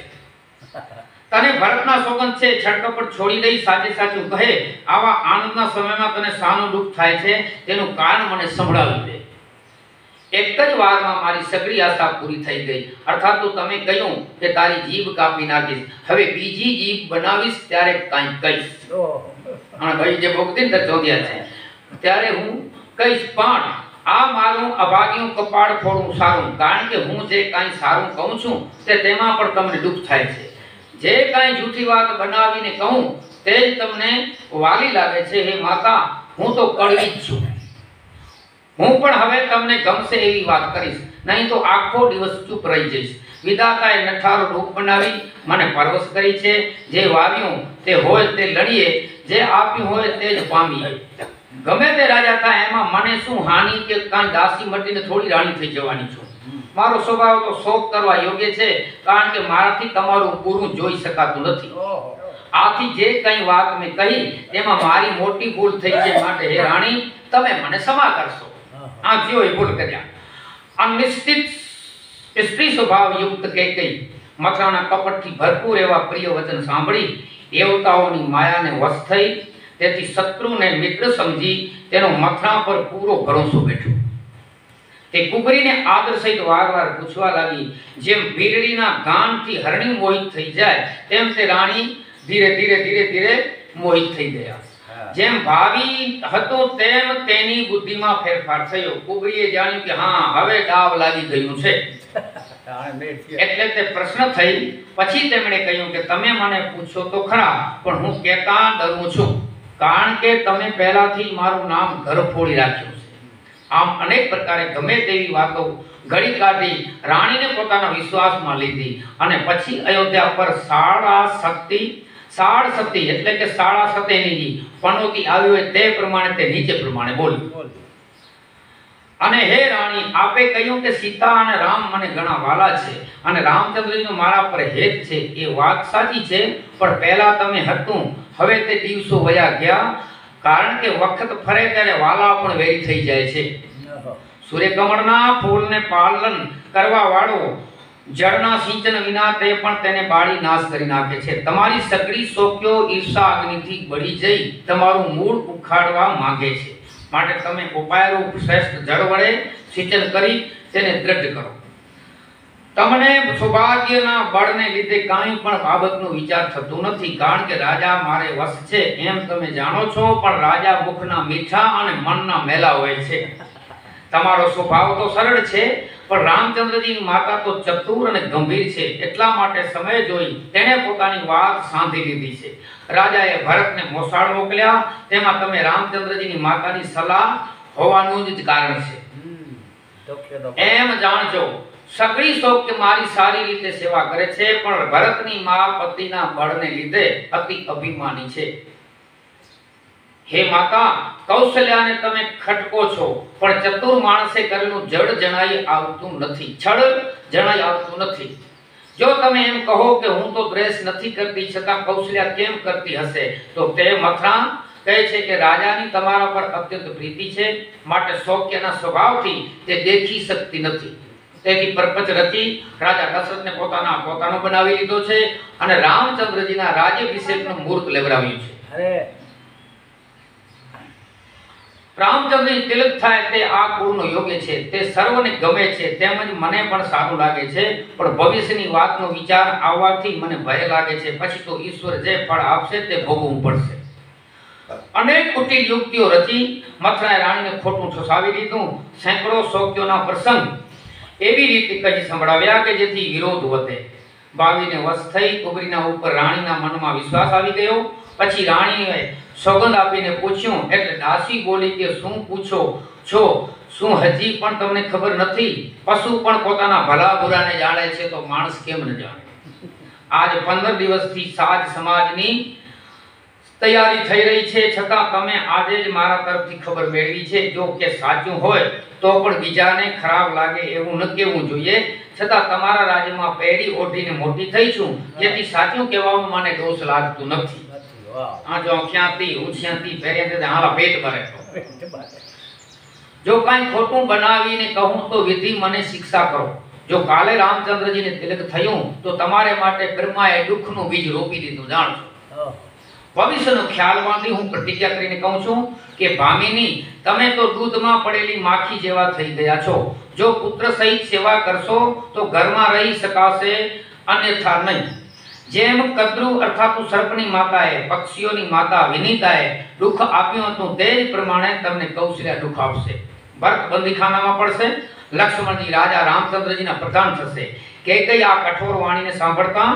તને ભરતના સોગંદ છે, છડકપટ છોડી દઈ સાચે સાચું કહે. આવા આનંદના સમયમાં તને શાનું દુઃખ થાય છે તેનું કારણ મને સંભળાવી દે. એક જ વારમાં મારી સગળી આશા પૂરી થઈ ગઈ. અર્થાત તો તમે કહ્યું કે તારી જીભ કાપી નાખીશ, હવે બીજી જીભ બનાવીશ ત્યારે કાંઈ કહીશ. અને ભાઈ જે ભોગતી ને ચોદ્યા છે ત્યારે હું કહીશ, પણ આ મારું અભાગ્યું કપાળ થોડું સારું, કારણ કે હું જે કાંઈ સારું કહું છું તે તેમાં પણ તમને દુઃખ થાય છે. જે કાંઈ જૂઠી વાત બનાવીને કહું તે જ તમને વાલી લાગે છે. હે માતા, હું તો કડવી જ છું. હું પણ હવે તમને ગમશે એવી વાત કરીશ, નહીં તો આખો દિવસ ચૂપ રહી જઈશ. વિધાતાએ નઠારું રૂપ બનાવી મને પરવશ કરી છે. જે વાવ્યું તે હોય તે લડીએ, જે આપ્યું હોય તે જ પામીએ. ગમે તે રાજા થાય એમાં મને શું હાનિ કે કાંઈ દાસી મટીને થોડી રાણી થઈ જવાની છું. મારો સ્વભાવ તો શોક કરવા યોગ્ય છે, કારણ કે મારાથી તમારું પૂરું જોઈ શકાતું નથી. આથી જે કંઈ વાત મેં કહી તેમાં મારી મોટી ભૂલ થઈ છે, માટે હે રાણી તમે મને ક્ષમા કરશો. આ જેઓ ભૂલ કર્યા. અનિશ્ચિત સ્ત્રી સ્વભાવ યુક્ત કઈ મથરાના કપટથી ભરપૂર એવા પ્રિય વચન સાંભળી દેવતાઓની માયાને વશ થઈ, તેથી શત્રુને મિત્ર સમજી તેનો મથરા પર પૂરો ભરોસો બેઠો. તે કુબરીને આદર સહિત વારવાર પૂછવા લાગી. જેમ વીરડીના ગાનથી હરણી મોહિત થઈ જાય તેમ તે રાણી ધીરે ધીરે મોહિત થઈ ગયા. જેમ ભાવી હતો તેમ તેની બુદ્ધિમાં ફેરફાર થયો. કુબરીએ જાણ્યું કે હા, હવે દાવ લાગી ગયું છે. એટલે તે પ્રશ્ન થઈ. પછી તેમણે કહ્યું કે તમે મને પૂછો તો ખરા, પણ હું કહેતા ડરું છું, કારણ કે તમે પહેલાથી મારું નામ ઘર ફોડી રાખ્યું છે. આમ અનેક પ્રકારે ગમે તેવી વાતો ઘડી કાઢી રાણીને પોતાના વિશ્વાસમાં લીધી અને પછી અયોધ્યા પર સાળ શક્તિ એટલે કે સાળા સતેની પનોતી આવી હોય તે પ્રમાણે તે નીચે પ્રમાણે બોલી, અને હે રાણી, આપે કહ્યું કે સીતા અને રામ મને ઘણા વાલા છે અને રામચંદ્રજીનો મારા પર હેત છે, એ વાત સાચી છે, પણ પહેલા તમે હતું, હવે તે દિવસો વયા ગયા, કારણ કે વખત ફરે ત્યારે વાલા પણ વેરી થઈ જાય છે. સૂર્યકમળના ફૂલને પાલન કરવા વાળો જળના સિંચન વિના તે પણ તેને બાળી નાશ કરી નાખે છે. તમારી સગળી શોક્યો ઈર્ષા અગ્નિથી બળી જઈ તમારું મૂળ ઉખાડવા માંગે છે, માટે તમે ઉપાયરૂપ શ્રેષ્ઠ જળ વડે સિંચન કરી તેને દ્રઢ કરો. તમને સૌભાગ્યના બળને લીધે કાંઈ પણ બાબતનો વિચાર થતો નથી, કારણ કે રાજા મારે વશ છે એમ તમે જાણો છો, પણ રાજા મુખના મીઠા અને મનના મેલા હોય છે. તમારો સ્વભાવ તો સરળ છે, પણ રામચંદ્રજીની માતા તો ચતુર અને ગંભીર છે, એટલા માટે સમય જોઈ તેણે પોતાની વાત સાંધી લીધી છે. રાજાએ ભરતને મોસાળ મોકલ્યા, તેમાં તમે રામચંદ્રજીની માતાની સલાહ હોવાનું જ કારણ છે. એમ જાણજો, સગળી શોક્ય મારી સારી રીતે સેવા કરે છે, પણ ભરતની મા પતિના બળને લીધે અતિ અભિમાની છે. હે માતા, કૌશલ્યાને તમે ખટકો છો, પણ ચતુર માણસે કરેલું જળ જણાઈ આવતું નથી. જો તમે એમ કહો કે હું તો દ્વેષ નથી કરતી, છતાં કૌશલ્યા કેમ કરતી હશે, તો તે મથરા કહે છે કે રાજાની તમારા પર અત્યંત પ્રીતિ છે, માટે શોક્યના સ્વભાવથી તે દેખી શકતી નથી. તેથી પરપચ રચી રાજા દશરથને પોતાનો બનાવી લીધો છે અને રામચંદ્રજીના રાજ્યાભિષેકનું મુહૂર્ત લેવડાવ્યું છે. રામચંદ્રજી તિલક થાય તે આ કુળનો યોગ્ય છે, તે સર્વને ગમે છે, તેમજ મને પણ સારું લાગે છે, પણ ભવિષ્યની વાતનો વિચાર આવવાથી મને ભય લાગે છે. પછી તો ઈશ્વર જે ફળ આપશે તે ભોગવવું પડશે. અનેક કુટિલ યુક્તિઓ રચી મથરાએ રાણીને ખોટું ઠસાવી દીધું. સેંકડો શોક્યોના પ્રસંગ એવી રીતે કહી સંભળાવ્યા કે જેથી વિરોધ વધે. ભાવીને વશ થઈ કુબરીના ઉપર રાણીના મનમાં વિશ્વાસ આવી ગયો. પછી રાણીએ સોગંદ આપીને પૂછ્યું, એટલે દાસી બોલી કે શું પૂછો છો, શું હજી પણ તમને ખબર નથી? પશુ પણ પોતાના ભલા બુરાને જાણે છે, તો માણસ કેમ ન જાણે? આજ 15 દિવસથી સાજ સમાજની તૈયારી થઈ રહી છે, છતાં તમે આજે જ મારા તરફથી ખબર મેળવી છે. જો કે સાચું હોય તો પણ બીજાને ખરાબ લાગે એવું ન કહેવું જોઈએ, છતાં તમારા રાજ્યમાં પહેરી ઓઢીને મોટી થઈ છું, જેથી સાચું કહેવામાં મને દોષ લાગતું નથી. આ જો ક્યાંથી ઉછ્યાંથી પહેર્યા હાલા પેટ ભરે. જો કાંઈ ખોટું બનાવીને કહું તો વિધિ મને શિક્ષા કરો. જો કાલે રામચંદ્રજીને તિલક થયું તો તમારે માટે બ્રહ્માએ દુઃખનું બીજ રોપી દીધું, જાણજો. ભવિષ્યનો ખ્યાલ બાંધી હું પ્રતિજ્ઞા કરીને કહું છું કે ભામિની, તમે તો દૂધમાં પડેલી માખી જેવા થઈ ગયા છો. જો પુત્ર સહિત સેવા કરશો તો ઘરમાં રહી શકાશે, અન્યથા નહીં. જેમ કદ્રુ અર્થાત સર્પની માતાએ પક્ષીઓની માતા વિનીતાએ દુઃખ આપ્યું હતું, તે જ પ્રમાણે તમને કૌશલ્યા દુઃખ આપશે. ભરત બંદીખાનામાં પડશે, લક્ષ્મણજી રાજા રામચંદ્રજીના પ્રધાન થશે. કેકઈ આ કઠોર વાણીને સાંભળતા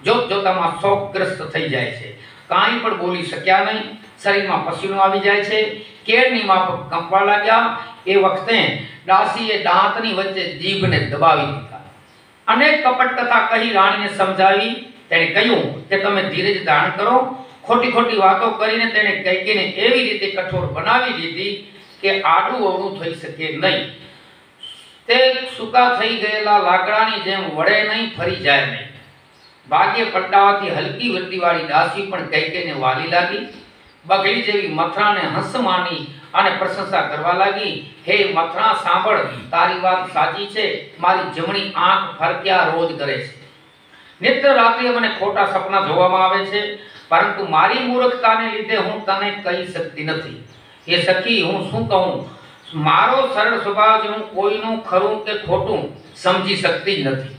જોતજોતામાં શોકગ્રસ્ત થઈ જાય છે. કાંઈ પણ બોલી શક્યા નહીં. શરીરમાં પસીનો આવી જાય છે. કેળની માફક કંપવા લાગ્યા. એ વખતે દાસીએ દાંતની વચ્ચે જીભને દબાવી દીધા. અનેક કપટ કથા કહી રાણીને સમજાવી. તેણે કહ્યું કે તમે ધીરજ ધારણ કરો. ખોટી ખોટી વાતો કરીને તેણે કૈકેયીને એવી રીતે કઠોર બનાવી દીધી કે આડું અવળું થઈ શકે નહીં. તે સૂકા થઈ ગયેલા લાકડાની જેમ વળે નહીં, ફરી જાય નહીં. ભાગ્ય પલટાવાથી હલકી વૃત્તિવાળી દાસી પણ કૈકેયીને વાલી લાગી. બગલી જેવી મથરાને હંસ માની અને પ્રશંસા કરવા લાગી. હે મથરા, સાંભળ, તારી વાત સાચી છે. મારી જમણી આંખ ફરક્યા રોજ કરે છે. નિત્ય રાત્રિએ મને ખોટા સપના જોવામાં આવે છે, પરંતુ મારી મૂર્ખતાને લીધે હું તને કહી શકતી નથી. એ સખી, હું શું કહું? મારો સરળ સ્વભાવ હું કોઈનું ખરું કે ખોટું સમજી શકતી જ નથી.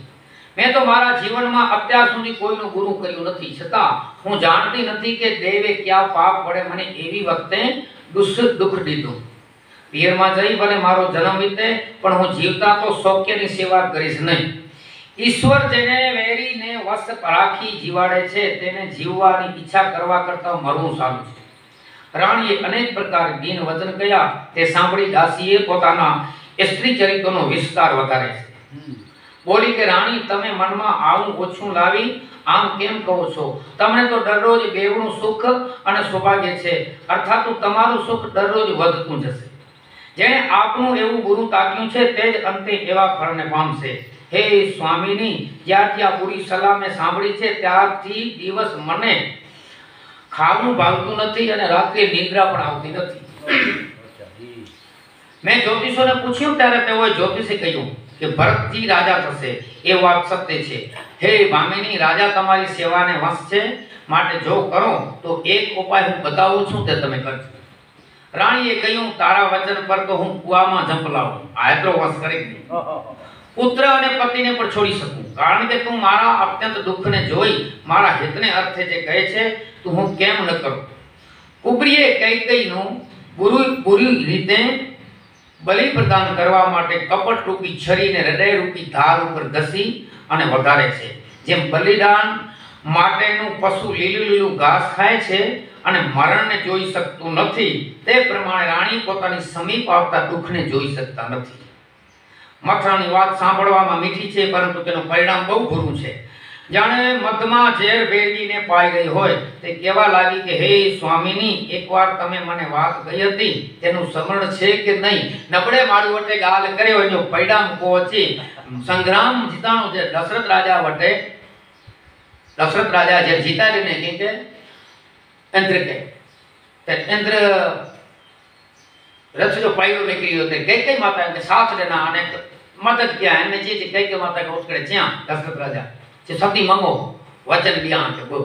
મેં તો મારા જીવનમાં અત્યાર સુધી કોઈનું ગુરુ કર્યું નથી, છતાં હું જાણતી નથી કે દેવે ક્યાં પાપ વડે મને એવી વખતે દુઃખ દીધું. પિયરમાં જઈ ભલે મારો જન્મ વીતે, પણ હું જીવતા તો શોક્યની સેવા કરીશ નહીં. ઈશ્વર જેને વેરીને વશ રાખી જીવાડે છે, તેને જીવવાની ઈચ્છા કરવા કરતાં મરવું સારું છે. રાણીએ અનેક પ્રકાર દીન વચન કહ્યા. તે સાંભળી દાસીએ પોતાના સ્ત્રી ચરિત્રનો વિસ્તાર વધારે છે. બોલી કે રાણી તમે મનમાં આવું ઓછું લાવી આમ કેમ કહો છો? તમને તો દરરોજ બેવનું સુખ અને સૌભાગ્ય છે, અર્થાત તમારું સુખ દરરોજ વધતું જશે. જેણે આપનું એવું બુરું તાક્યું છે તે જ અંતે એવા ફળને પામશે. હે સ્વામીની, જ્યારથી આ બુરી સલાહ મેં સાંભળી છે ત્યારથી દિવસ મને ખાવાનું ભાવતું નથી અને રાત્રે નિદ્રા પણ આવતી નથી. મેં જ્યોતિષોને પૂછ્યું ત્યારે તેઓએ જ્યોતિષે કહ્યું કે ભરતજી રાજા થશે. એ વાત સત્ય છે. હે ભામિની, રાજા તમારી સેવાને વશ છે, માટે જો કરો તો એક ઉપાય હું બતાવું છું તે તમે કરજો. રાણીએ કહ્યું તારા વચન પર તો હું કુવામાં ઝંપલાવું, આ એટલો વશ કરી પુત્ર અને પતિને પણ છોડી શકું, કારણ કે તું મારા અત્યંત દુઃખને જોઈ મારા હિતને અર્થે જે કહે છે તું હું કેમ ન કરું. કુબરીએ કૈકેયીનું બુરી રીતે બલિ પ્રદાન કરવા માટે કપટ રૂપી છરીને હૃદય રૂપી ધાર ઉપર ઘસી અને વધારે છે. જેમ બલિદાન માટેનું પશુ લીલું લીલું ઘાસ ખાય છે અને મરણને જોઈ શકતું નથી, તે પ્રમાણે રાણી પોતાની સમીપ આવતા દુઃખને જોઈ શકતા નથી. મથરાની વાત સાંભળવામાં મીઠી છે, પરંતુ તેનું પરિણામ બહુ બુરું છે. જાણે મધમાં ઝેર ભેળવીને પાઈ ગઈ હોય તે કહેવા લાગી કે હે સ્વામીની, એકવાર તમે મને વાત કહી હતી તેનું સ્મરણ છે કે નહીં? નબળે મારું વટે ગાલ કર્યો જો પરિણામ પહોંચી સંગ્રામ જીતાણો છે. દશરથ રાજા જે જીતાડીને કે ઇન્દ્ર કે ઇન્દ્ર रथ जो पाइलो निकली होते कई माता के साथ लेना અને મદદ किया એમને જે કઈ માતા કે ઉઠકડે જ્યાં દશરથ રાજા જે શક્તિ માંગો વચન દિયા કે બો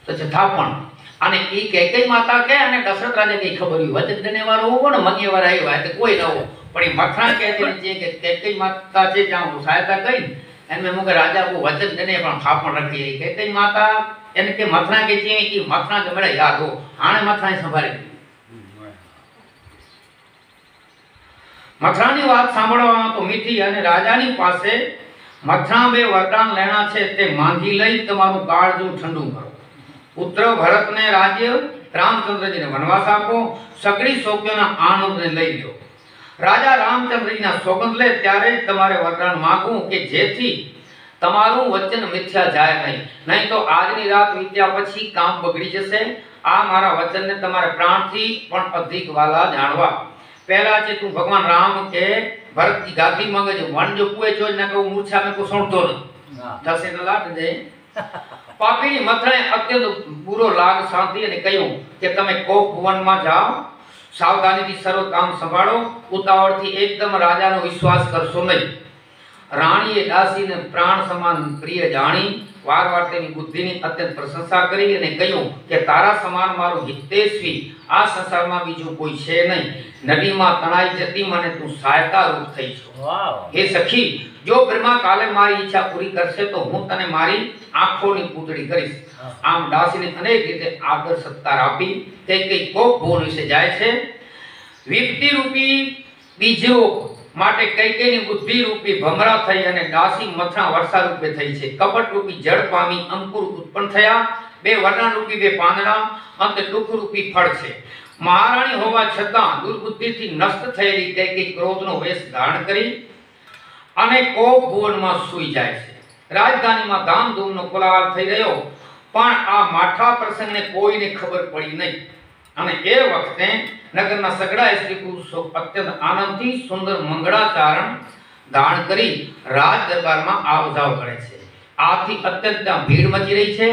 તો છે થાપણ અને ઈ કઈ માતા કે અને દશરથ રાજા ની ખબર હોય વચન દેને વાળો હોવો ને મંગે વાળા આવ્યા તો કોઈ ન હો, પણ ઈ મથરા કે જે કઈ માતા છે જ્યાં સહાયતા કરી એમને મુકે રાજા કો વચન દેને પણ થાપણ રાખી કઈ માતા એને કે મથરા કે જે ઈ મથરા કે મને યાદ હો આને મથરા સંભાળી. મથરાની વાત સાંભળવામાં તો મીઠી અને રાજાની પાસે મથરા બે વરદાન લેણા છે તે માંગી લઈ તમારું કાળજું ઠંડુ કરો. પુત્ર ભરતને રાજ્ય, રામચંદ્રજીને વનવાસ આપો, સગળી સૌખ્યના આનંદને લઈ લો. રાજા રામચંદ્રજીના સોગંદ લે ત્યારે તમારે વરદાન માંગવું કે જેથી તમારું વચન મિથ્યા જાય નહીં તો આજની રાત વીત્યા પછી કામ બગડી જશે. આ મારા વચનને તમારે પ્રાણથી પણ અધિક વાલા જાણવા. पहला जे तू भगवान राम के भरत की गादी मांगे जो वन जो कुए जो न को मूर्छा में को सोणतो न दसे न लाट दे पापी मथराए અત્યંત પૂરો લાગ શાંતિ અને કહ્યું કે તમે કોપ ભુવનમાં જાઓ, સાવધાનીથી સર્વ કામ સંભાળો, ઉતાવળથી એકદમ રાજાનો વિશ્વાસ કરશો નહીં. રાણીએ દાસીને પ્રાણ સમાન પ્રિય જાણી વારવાર તેની બુદ્ધિની અત્યંત પ્રશંસા કરી અને કહ્યું કે તારા સમાન મારો હિતેશવી આ સંસારમાં બીજું કોઈ છે નહીં. નદીમાં તણાઈ જતી મને તું સહાયતા રૂપ થઈ છો. હે સખી, જો બ્રહ્મા કાલે મારી ઈચ્છા પૂરી કરશે તો હું તને મારી આંખોની પૂતળી કરીશ. આમ દાસીને અનેક રીતે આદર સત્કાર આપી તે કઈ કોપ ભુવન વિશે જાય છે. વિપત્તિ રૂપી બીજો માટે કૈકેયીની બુદ્ધિ રૂપી ભમરા થઈ અને દાસી મથરા વર્ષા રૂપે થઈ છે. કપટ રૂપી જળ પામી અંકુર ઉત્પન્ન થયા. બે વરદાન રૂપી બે પાંદડા અંતે દુઃખ રૂપી ફળ છે. મહારાણી હોવા છતાં દુર્બુદ્ધિથી નષ્ટ થયેલી કૈકેયી ક્રોધનો વેશ ધારણ કરી અને કોપ ભુવનમાં સૂઈ જાય છે. રાજધાનીમાં ધામધૂમનો કોલાહલ થઈ રહ્યો, પણ આ માઠા પ્રસંગને કોઈને ખબર પડી નહીં. અને એ વખતે નગરના સગડા સ્ત્રી પુરુષો અત્યંત આનંદથી સુંદર મંગળાચરણ ધારણ કરી રાજ દરબારમાં આવજાવ કરે છે. આથી અત્યંત ભીડ મચી રહી છે.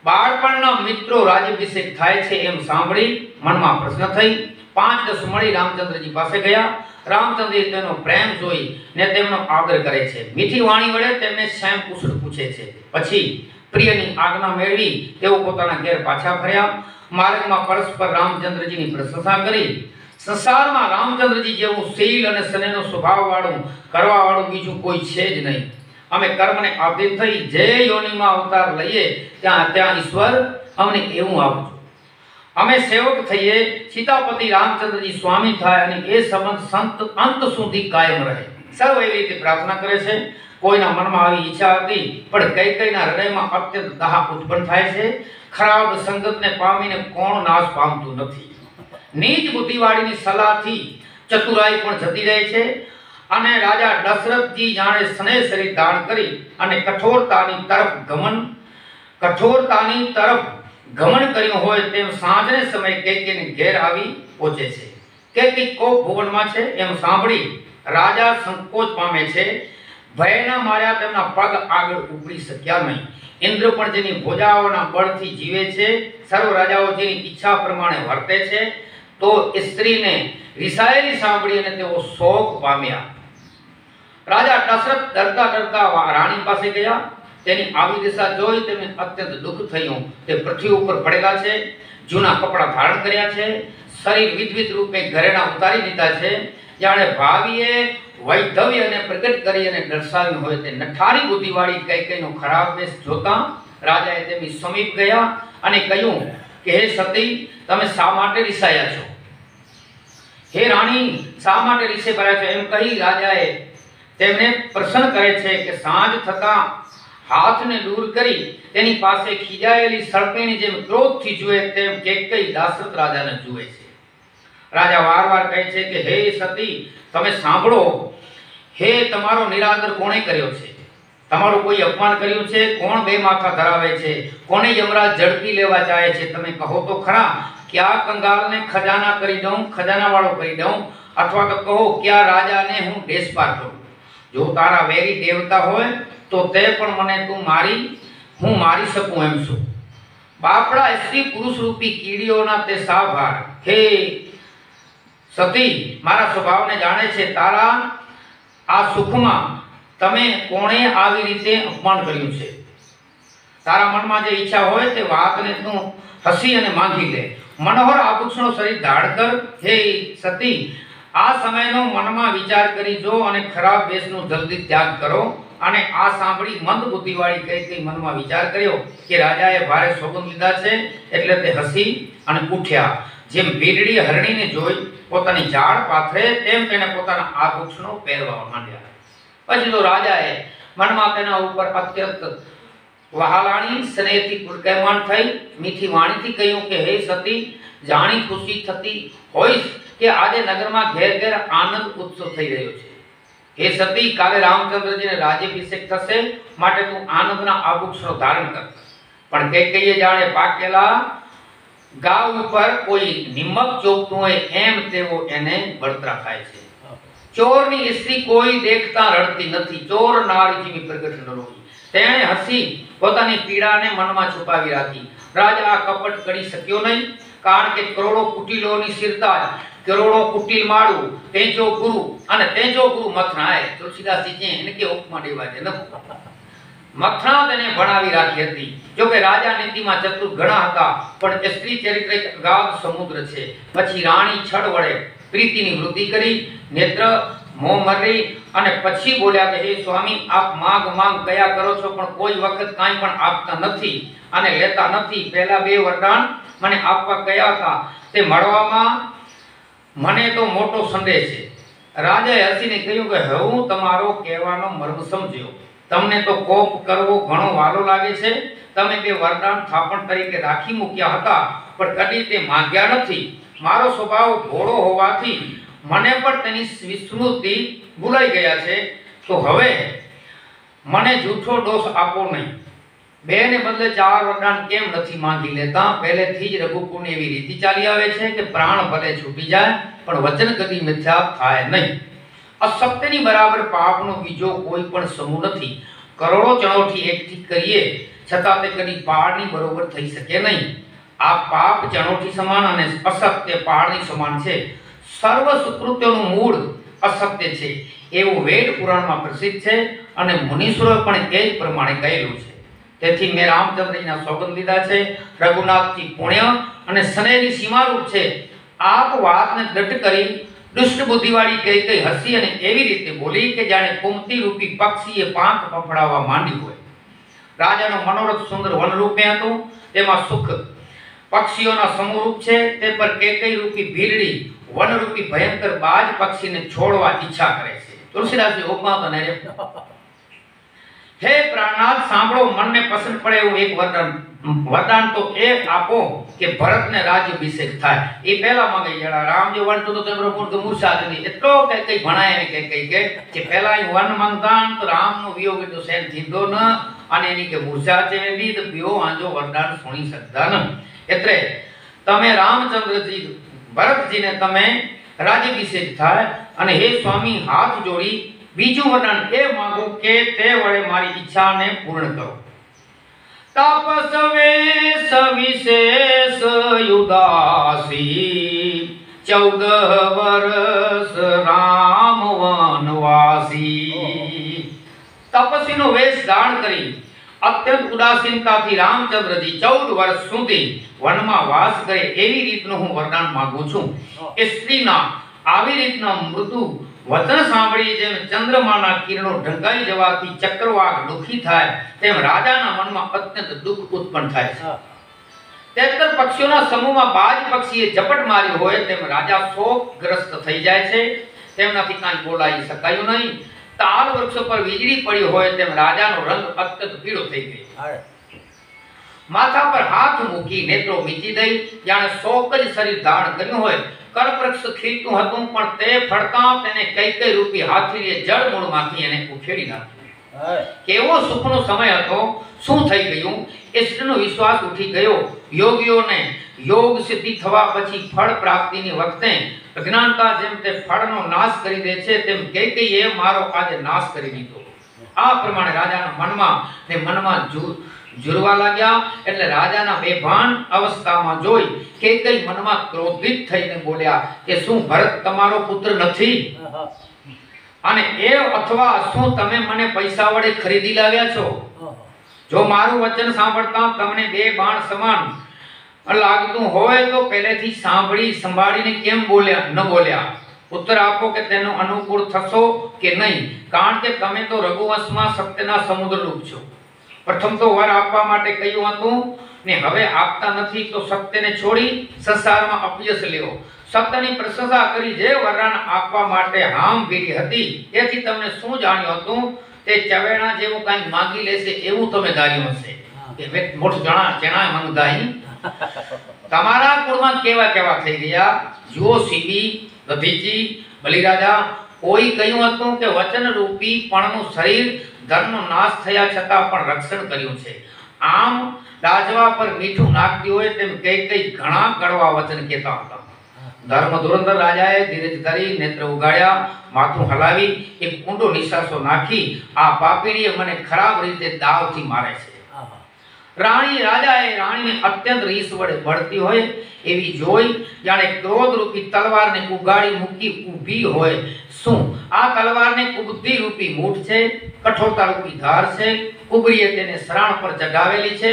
બાળપણના મિત્રો રાજ્યાભિષેક થાય છે એમ સાંભળી મનમાં પ્રશ્ન થઈ 5-10 મળી રામચંદ્રજી પાસે ગયા. રામચંદ્રજી તેનો પ્રેમ જોઈ ને તેમનો આદર કરે છે. મીઠી વાણી વડે તેમને શ્યામ કુશળ પૂછે છે. પછી પ્રિયની આજ્ઞા મેળવી તેઓ પોતાના ઘેર પાછા ફર્યા. માર્ગમાં પરસ્પર રામચંદ્રજીની પ્રશંસા કરી. સંસારમાં રામચંદ્રજી જેવું શીલ અને સ્નેહનો સ્વભાવ વાળું કરવા વાળું બીજું કોઈ છે જ નહીં. અમે કર્મને આધીન થઈ જે યોનિમાં અવતાર લઈએ ત્યાં ઈશ્વર અમને એવું આપજો. અમે સેવક થઈએ, સીતાપતિ રામચંદ્રજી સ્વામી થાય અને એ સંબંધ સંત અંત સુધી કાયમ રહે. સર્વ એવી રીતે પ્રાર્થના કરે છે. કોઈના મનમાં આવી ઈચ્છા હતી, પણ કૈકેયીના હૃદયમાં અત્યંત દાહ ઉત્પન્ન થાય છે. ખરાબ સંગતને પામીને કોણ નાશ પામતું નથી. નીચ બુદ્ધિવાળીની સલાહથી ચતુરાઈ પણ જતી રહે છે અને રાજા દશરથજી જાણે સ્નેહ શરીર ધારણ કરી અને કઠોરતાની તરફ ગમન કર્યું હોય તેમ સાંજને સમય કેકેયની ઘેર આવી પહોંચે છે. કેકેય કોપ ભુવનમાં છે એમ સાંભળી રાજા સંકોચ પામે છે. ભયના માર્યા તેમના પગ આગળ ઉપડી શક્યા નહીં. ઇન્દ્ર પણ જેની ભુજાઓના બળથી જીવે છે, સર્વ રાજાઓ જેની ઈચ્છા પ્રમાણે વર્તે છે, તો સ્ત્રીને રિસાયેલી સાંભળી અને તેઓ શોક પામ્યા. રાજા દશરથ ડરતા ડરતા રાણી પાસે ગયા. તેની આવી દિશા જોઈ તેમને અત્યંત દુઃખ થયું. તે પૃથ્વી ઉપર પડેલા છે, જૂના કપડાં ધારણ કર્યા છે, શરીર વિધવિધ રૂપે ઘરેણા ઉતારી દીધા છે. જાણે ભાવીએ વૈધવ્ય અને પ્રગટ કરી અને દર્શાવ્યું હોય તે નઠારી બુદ્ધિવાળી કૈકેયીનો ખરાબ વેશ જોતા રાજાએ તેમની સમીપ ગયા અને કહ્યું કે હે સતી, તમે શા માટે રિસાયા છો? હે રાણી, શા માટે રીસે ભર્યા છો? એમ કહી રાજાએ તેમને પ્રસન્ન કરે છે કે સાંજ થતા હાથને દૂર કરી તેની પાસે ખીજાયેલી સળકેણી જેમ ક્રોધથી જુએ તેમ કેકેયી દશરથ રાજાને જુએ છે. રાજા વારવાર કહે છે કે હે સતી, તમે સાંભળો. હે, તમારો નિરાદર કોણે કર્યો છે? તમારું કોઈ અપમાન કર્યું છે? કોણ બે માથા ધરાવે છે? કોને યમરાજ ઝડપી લેવા ચાહે છે? તમે કહો તો ખરા. ક્યાં કંગાલને ખજાના કરી દઉં, ખજાનાવાળો કરી દઉં, અથવા તો કહો ક્યાં રાજાને હું દેશપાર કરું? જો તારા વેરી દેવતા હોય તો તે પણ મને હું મારી શકું એમ છું. બાપડા સ્ત્રી પુરુષ રૂપી કીડીઓના તે સાભાર. હે સતી, મારા સ્વભાવને જાણે છે. તારા આ સુખમાં તમે કોણે આવી રીતે અપમાન કર્યું છે? તારા મનમાં જે ઈચ્છા હોય તે વાતને તું હસી અને માંગી લે. મનોહર આભૂષણો શરીર ધારણ કર. હે સતી, આ સમયનો મનમાં વિચાર કરી જો અને ખરાબ વેશનો જલ્દી ત્યાગ કરો. અને આ સાંભળી મંદ બુદ્ધિવાળી કૈકેયી મનમાં વિચાર કર્યો કે રાજાએ ભારે સોગંદ લીધા છે, એટલે તે હસી અને ઉઠ્યા. જેમ વીરડી હરણીને જોઈ પોતાની જાળ પાથરે તેમ તેને પોતાના આભૂષણો પહેરવા માંડ્યા. પછી તો રાજાએ મનમાં તેના ઉપર અત્યંત વહાલાણી સ્નેહથી પુલકાયમાન થઈ મીઠી વાણીથી કહ્યું કે હે સતી, જાણી ખુશી થતી હોઈશ કે આજે નગરમાં ઘેર ઘેર આનંદ ઉત્સવ થઈ રહ્યો છે. હે સતી, કાલે રામચંદ્રજીને રાજ્યાભિષેક થશે, માટે તું આનંદના આભૂષણો ધારણ કર. પણ કેકેયીએ જાણે પાકેલા ગાવ ઉપર કોઈ નિમક ચોપતું હોય એમ તેઓ એને બળતરા ખાય છે. ચોરની સ્ત્રી કોઈ દેખતા રડતી નથી, ચોર નારી જેવી પ્રગટ ન રોઈ. તેણે હસી પોતાની પીડાને મનમાં છુપાવી રાખી. રાજા આ કપટ કરી શક્યો નહીં, કારણ કે કરોડો કુટિલોની સિરતાજ, કરોડો કુટિલ માળું, તેજો ગુરુ અને તેજો ગુરુ મથનાએ. તુલસીદાસજી કે એને કે ઉપમા દેવા છે ન મથના તેને ભણાવી રાખી હતી. જો કે રાજા નીતિમાં ચતુર ઘણા હતા, પણ સ્ત્રી ચરિત્ર એક અગાધ સમુદ્ર છે. પછી રાણી છળ વડે પ્રીતિની વૃદ્ધિ કરી, નેત્ર મોં મરી અને પછી બોલ્યા કે હે સ્વામી, આપ માંગ કયા કરો છો, પણ કોઈ વખત કાંઈ પણ આપતા નથી અને લેતા નથી. પહેલા બે વરદાન મને આપવા કયા હતા તે મળવામાં મને તો મોટો સંદેહ છે. રાજાએ હસીને કહ્યું કે હું તમારો કહેવાનો મર્મ સમજ્યો. તમને તો કોપ કરવો ઘણો વાલો લાગે છે. તમે બે વરદાન થાપણ તરીકે રાખી મૂક્યા હતા, પણ કદી તે માંગ્યા નથી. મારો સ્વભાવ ભોળો હોવાથી મને પણ તેની વિસ્મૃતિ ભૂલાઈ ગયા છે. તો હવે મને જૂઠો દોષ આપો નહીં. બે ને બદલે ચાર વરદાન કેમ નથી માંગી લેતા? પહેલેથી જ રઘુકુળની એવી રીતિ ચાલી આવે છે કે પ્રાણ ભલે છૂટી જાય પણ વચન કદી મિથ્યા થાય નહીં. અસત્યની બરાબર પાપનો બીજો કોઈ પણ સમૂહ નથી. કરોડો ચણોઠી એકઠી કરીએ છતાં તે કદી પહાડની બરોબર થઈ શકે નહીં. આ પાપ ચણોઠી સમાન અને અસત્ય પહાડની સમાન છે. સર્વ સુકૃત્યોનું મૂળ અસત્ય છે એવું વેદ પુરાણમાં પ્રસિદ્ધ છે અને મુનીશ્વરોએ પણ એ જ પ્રમાણે કહેલું છે. તેથી મેં રામચંદ્રજીના સોગંદ લીધા છે. રઘુનાથજી પુણ્ય અને સ્નેહની સીમારૂપ છે. આપ વાતને દ્રઢ કરી દુષ્ટ બુદ્ધિવાળી કૈકેયી હસી અને એવી રીતે બોલી કે જાણે કુમતી રૂપી પક્ષીએ પાંખ ફફડાવવા માંડી હોય. રાજાનો મનોરથ સુંદર વનરૂપે હતું, તેમાં સુખ પક્ષીઓના સમૂહરૂપ છે. તે પર કેકેયી રૂપી ભીલડી વનરૂપી ભયંકર બાજ પક્ષીને છોડવા ઈચ્છા કરે છે. તુલસીદાસજી ઉપમા તો ને હે પ્રાણનાથ સાંભળો, મનને પસંદ પડે એવું એક વરદાન તો એ આપો કે ભરતને રાજ્યાભિષેક થાય. એ પહેલા માંગે જણા રામજી વણતો તો તેમનો પૂર્ણ મૂર્છા હતી એટલો કઈ ભણાય ને કઈ કે પહેલા એ વન માંગતા તો રામનો વિયોગ તો સહેન થીંદો ન અને એની કે મૂર્છા ચેવી તો બીઓ આજો વરદાન સુણી શકતા ન. એટલે તમે રામચંદ્રજી ભરતજીને તમે રાજ્યાભિષેક થાય અને હે સ્વામી હાથ જોડી બીજું વરદાન એ માંગો કે તે વડે મારી ઈચ્છાને પૂર્ણ કરો. તાપસ વેશ વિશેષ યુદાસી 14 વર્ષ રામ વનવાસી. તપસ્વીનો વેશ ધારણ કરી અત્યંત ઉદાસીનતાથી રામચંદ્રજી 14 વર્ષ સુધી વનમાં વાસ કરે એવી રીતનું હું વરદાન માંગુ છું. એ સ્ત્રીના આવી રીતના મૃદુ વચન સાંભળી જેમ ચંદ્રમાના કિરણો ઢંકાઈ જવાથી ચક્રવાક દુખી થાય તેમ રાજાના મનમાં અત્યંત દુઃખ ઉત્પન્ન થાય છે. 73 પક્ષીઓના સમૂહમાં બાજ પક્ષીએ ઝપટ માર્યો હોય તેમ રાજા શોકગ્રસ્ત થઈ જાય છે. તેમનાથી કાંઈ બોલાઈ શકાયું નહીં. તાલ વૃક્ષ પર વીજળી પડી હોય તેમ રાજાનો રંગ અત્યંત પીળો થઈ ગયો. માથા પર હાથ મૂકી નેત્રો મીચી દઈ જાણે શોક જ શરીર ધારણ કર્યું હોય. કરવૃક્ષ ખીલતું હતું પણ તે ફળતા તેને કઈ રૂપી હાથીએ જળ મૂળમાંથી એને ઉખેડી નાખ્યું. કેવો સુખનો સમય હતો, શું થઈ ગયું? એ સ્ત્રીનો વિશ્વાસ ઉઠી ગયો. યોગીઓને યોગ સિદ્ધિ થવા પછી ફળ પ્રાપ્તિની વખતે અજ્ઞાનતા જેમ તે ફળનો નાશ કરી દે છે તેમ કૈકેયીએ મારો આજે નાશ કરી દીધો. આ પ્રમાણે રાજાના મનમાં જુરવા લાગ્યા. એટલે રાજાના બેભાન અવસ્થામાં જોઈ કૈકેયી મનમાં ક્રોધિત થઈને બોલ્યા કે શું ભરત તમારો પુત્ર નથી? અને એ અથવા શું તમે મને પૈસા વડે ખરીદી લાવ્યા છો? જો મારું વચન સાંભળતા તમને બે બાણ સમાન લાગતું હોય તો પહેલેથી સંભાળીને કેમ બોલ્યા? ઉત્તર આપો કે તેનો અનુકૂળ થશો કે નહીં, કારણ કે તમે તો રઘુવંશમાં સત્યના સમુદ્રરૂપ છો. પ્રથમ તો વર આપવા માટે કહ્યું હતું ને હવે આપતા નથી તો સત્યને છોડી સંસારમાં અપયશ લેવો. સત્યની પ્રશંસા કરી જે વરદાન આપવા માટે હામ ભીડી હતી તેથી તમને શું જાણ્યું હતું? તે ચવેણા જેવું કાંઈ માંગી લેશે એવું તમે ધાર્યું હશે કે મોટ ચણા માંગતા. તમારા કુળમાં કેવા કેવા થઈ ગયા જુઓ. સીબી, દધીચી, બલિરાજા કોઈ કહ્યું હતું કે વચન રૂપી પણનું શરીર ધનનો નાશ થયા છતાં પણ રક્ષણ કર્યું છે. આમ રાજવા પર મીઠું નાખતી હોય તેમ કઈ ઘણા કડવા વચન કહેતા હતા. ધર્મ ધુરંધર રાજાએ ધીરજ ધરી નેત્ર ઉગાડ્યા, માથું હલાવી એક ઊંડો નિશ્વાસો નાખી આ પાપીડીએ મને ખરાબ રીતે દાવથી મારે છે. રાણીને અત્યંત રીસ વડે બળતી હોય એવી જોઈ જાણે ક્રોધ રૂપી તલવારને ઉગાડી મૂકી ઊભી હોય. શું આ તલવારને કુબુદ્ધિ રૂપી મૂઠ છે, કઠોરતા રૂપી ધાર છે, કુબરીએ તેને શરાણ પર ચઢાવેલી છે.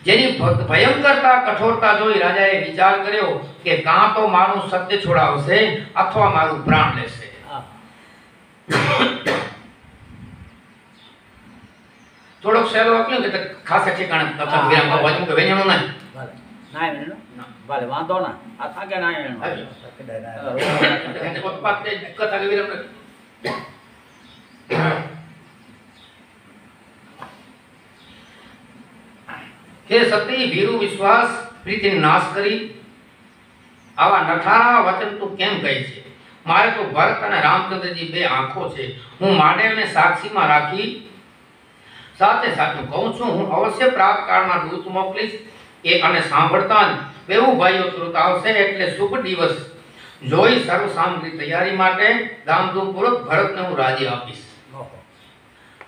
જેની ભયંકરતા કઠોરતા જોઈ રાજાએ વિચાર કર્યો કે કાં તો મારું સત્ય છોડાવશે અથવા મારું પ્રાણ લેશે. થોડોક સહેલો આપ્યો કે ખાસ ઠેકાણે તથા વિરામ કરવા જેમ કે વેણનો નહીં ના વેણનો ભલે વાંધો ના આ થાકે ના વેણનો ઉત્પાદ તે કથા કે વિરામ કે સતી ભીરુ વિશ્વાસ પ્રીતિનો નાશ કરી આવા નઠારા વચન તું કેમ કહે છે? મારે તો ભરત અને રામચંદ્રજી બે આંખો છે. હું માડેલને સાક્ષીમાં રાખી સાથે સાચું કહું છું. હું અવશ્ય પ્રાત કાળમાં દૂત મોકલીશ એ અને સાંભળતા જ બેઉ ભાઈઓ તુરત આવશે. એટલે શુભ દિવસ જોઈ સર્વ સામગ્રી તૈયારી માટે ધામધૂમપૂર્વક ભરતને હું રાજી આપીશ.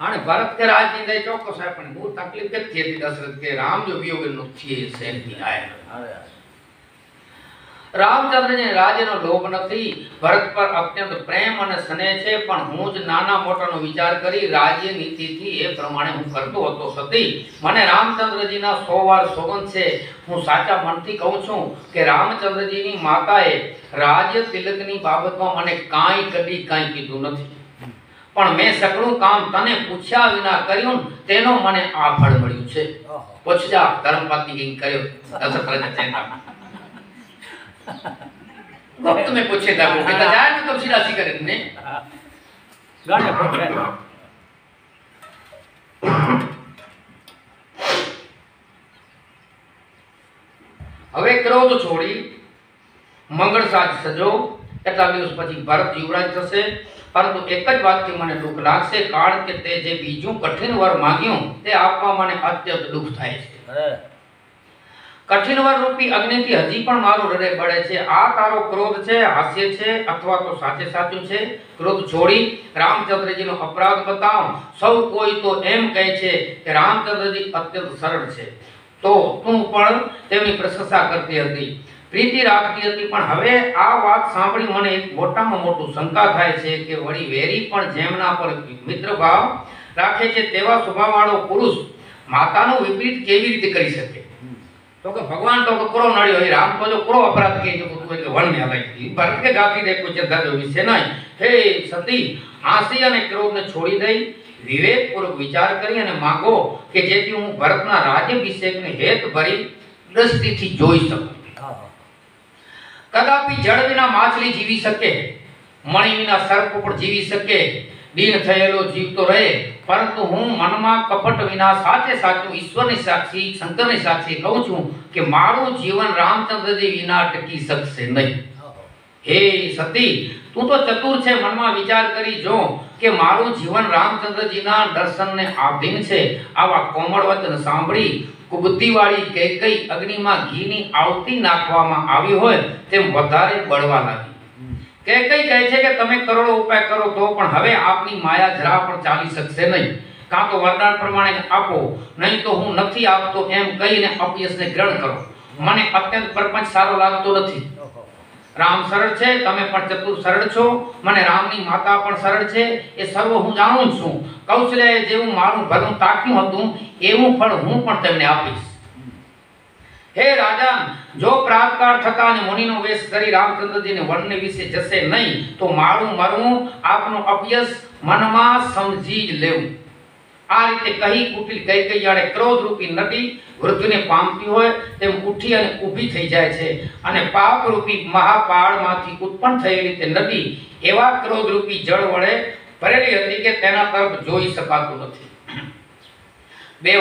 અને ભરત કે રાજની દે ચોક્કસ છે પણ હું તકલીફ કે હતી દશરથ કે રામ જો વિયોગ નો થીએ સેનથી આયા. રામચંદ્રને રાજ્યનો લોભ નથી, ભરત પર અત્યંત પ્રેમ અને સ્નેહ છે, પણ હું જ નાના મોટાનો વિચાર કરી રાજ્ય નીતિથી એ પ્રમાણે હું કરતો હતો. સતી મને રામચંદ્રજીના 100 વાર સોગંદ છે. હું સાચા મનથી કહું છું કે રામચંદ્રજીની માતાએ રાજ્ય તિલકની બાબતમાં મને કદી કાંઈ કીધું નથી, પણ મેં સકળું કામ તને પૂછ્યા વિના કર્યું તેનો મને આ ફળ મળ્યું છે. પૂછજા ધર્મપત્ની કર્યો દશરથ ચિંતા गुप्त में पूछे था वो कहता जाए ना तो सीधा सी करे ने गाने ક્રોધ છોડી મંગળ સાજ સજો. એટલા દિવસ પછી ભરત યુવરાજ થશે. પરંતુ એક જ વાતથી મને દુઃખ લાગશે, કારણ કે તે જે બીજું કઠિન વર માંગ્યું તે આપવા મને અત્યંત દુઃખ થાય છે. કઠિન વર રૂપી અગ્નિથી હજી પણ મારું હૃદય બળે છે. આ તારો ક્રોધ છે, હાસ્ય છે, અથવા તો સાચે સાચું છે? ક્રોધ છોડી રામચંદ્રજીનો અપરાધ બતાવ. સૌ કોઈ તો એમ કહે છે કે રામચંદ્રજી અત્યંત સરળ છે, તો તું પણ તેમની પ્રશંસા કરતી હતી, પ્રીતિ રાખતી હતી. પણ હવે આ વાત સાંભળી મને એક મોટામાં મોટું શંકા થાય છે કે વળી વેરી પણ જેમના પર મિત્ર ભાવ રાખે છે તેવા સ્વભાવવાળો પુરુષ માતાનું વિપરીત કેવી રીતે કરી શકે? તો કે ભગવાન તો કરો નડ્યો, એ રામ તો જો કરો અપરાધ કે તું એટલે વણને હલાઈ ભરત કે ગાતી દે કોઈ ચિંતા જો વિશે નહીં. હે સતી, હાંસી અને ક્રોધને છોડી દઈ વિવેકપૂર્વક વિચાર કરી અને માંગો કે જેથી હું ભરતના રાજ્યાભિષેકને હેત ભરી દ્રષ્ટિથી જોઈ શકું. કદાપી જળ વિના માછલી જીવી શકે, મણી વિના સર્પ પણ જીવી શકે, દીન થયેલો જીવતો રહે, પરંતુ હું મનમાં કપટ વિના સાચે સાચું ઈશ્વરની સાક્ષી, શંકરની સાક્ષી કહું છું કે મારું જીવન રામચંદ્રજી વિના ટકી શકશે નહીં. હે સતી, તું તો ચતુર છે, મનમાં વિચાર કરી જો કે મારું જીવન રામચંદ્રજીના દર્શનને આધીન છે. આવા કોમળ વચન સાંભળી કુબુદ્ધિવાળી કૈકેયી અગ્નિમાં ઘીની આવતી નાખવામાં આવી હોય તેમ વધારે બળવા લાગી. કૈકેયી કહે છે કે તમે કરોડો ઉપાય કરો તો પણ હવે આપની માયા જરા પણ ચાલી શકશે નહીં. કાં તો વરદાન પ્રમાણે આપો, નહીં તો હું નથી આપતો એમ કહીને અપયશને ગ્રહણ કરો. મને અત્યંત પ્રપંચ સારો લાગતો નથી. રામ સરળ છે, તમે પણ ચતુર સરળ છો, મને રામની માતા પણ સરળ છે, એ સર્વ હું જાણું છું. કૌશલ્યાએ જેવું મારું ભલું તાક્યું હતું એવું ફળ હું પણ તેમને આપીશ. હે રાજા, જો પ્રાતકાળ થતા અને મુનિનો વેશ કરી રામચંદ્રજીને વનને વિશે જશે નહીં તો મારું મરવું આપનું અપયશ મનમાં સમજી જ લેવું. આ રીતે કહી કુટિલ કૈકેયી જાણે ક્રોધ રૂપી નદી વૃદ્ધને પામતી હોય તેમ ઉઠી અને ઊભી થઈ જાય છે, અને પાપ રૂપી મહાપાળમાંથી ઉત્પન્ન થયેલી તે નદી એવા ક્રોધ રૂપી જળ વડે ભરેલી હતી કે તેના તરફ જોઈ શકાતું નથી. બે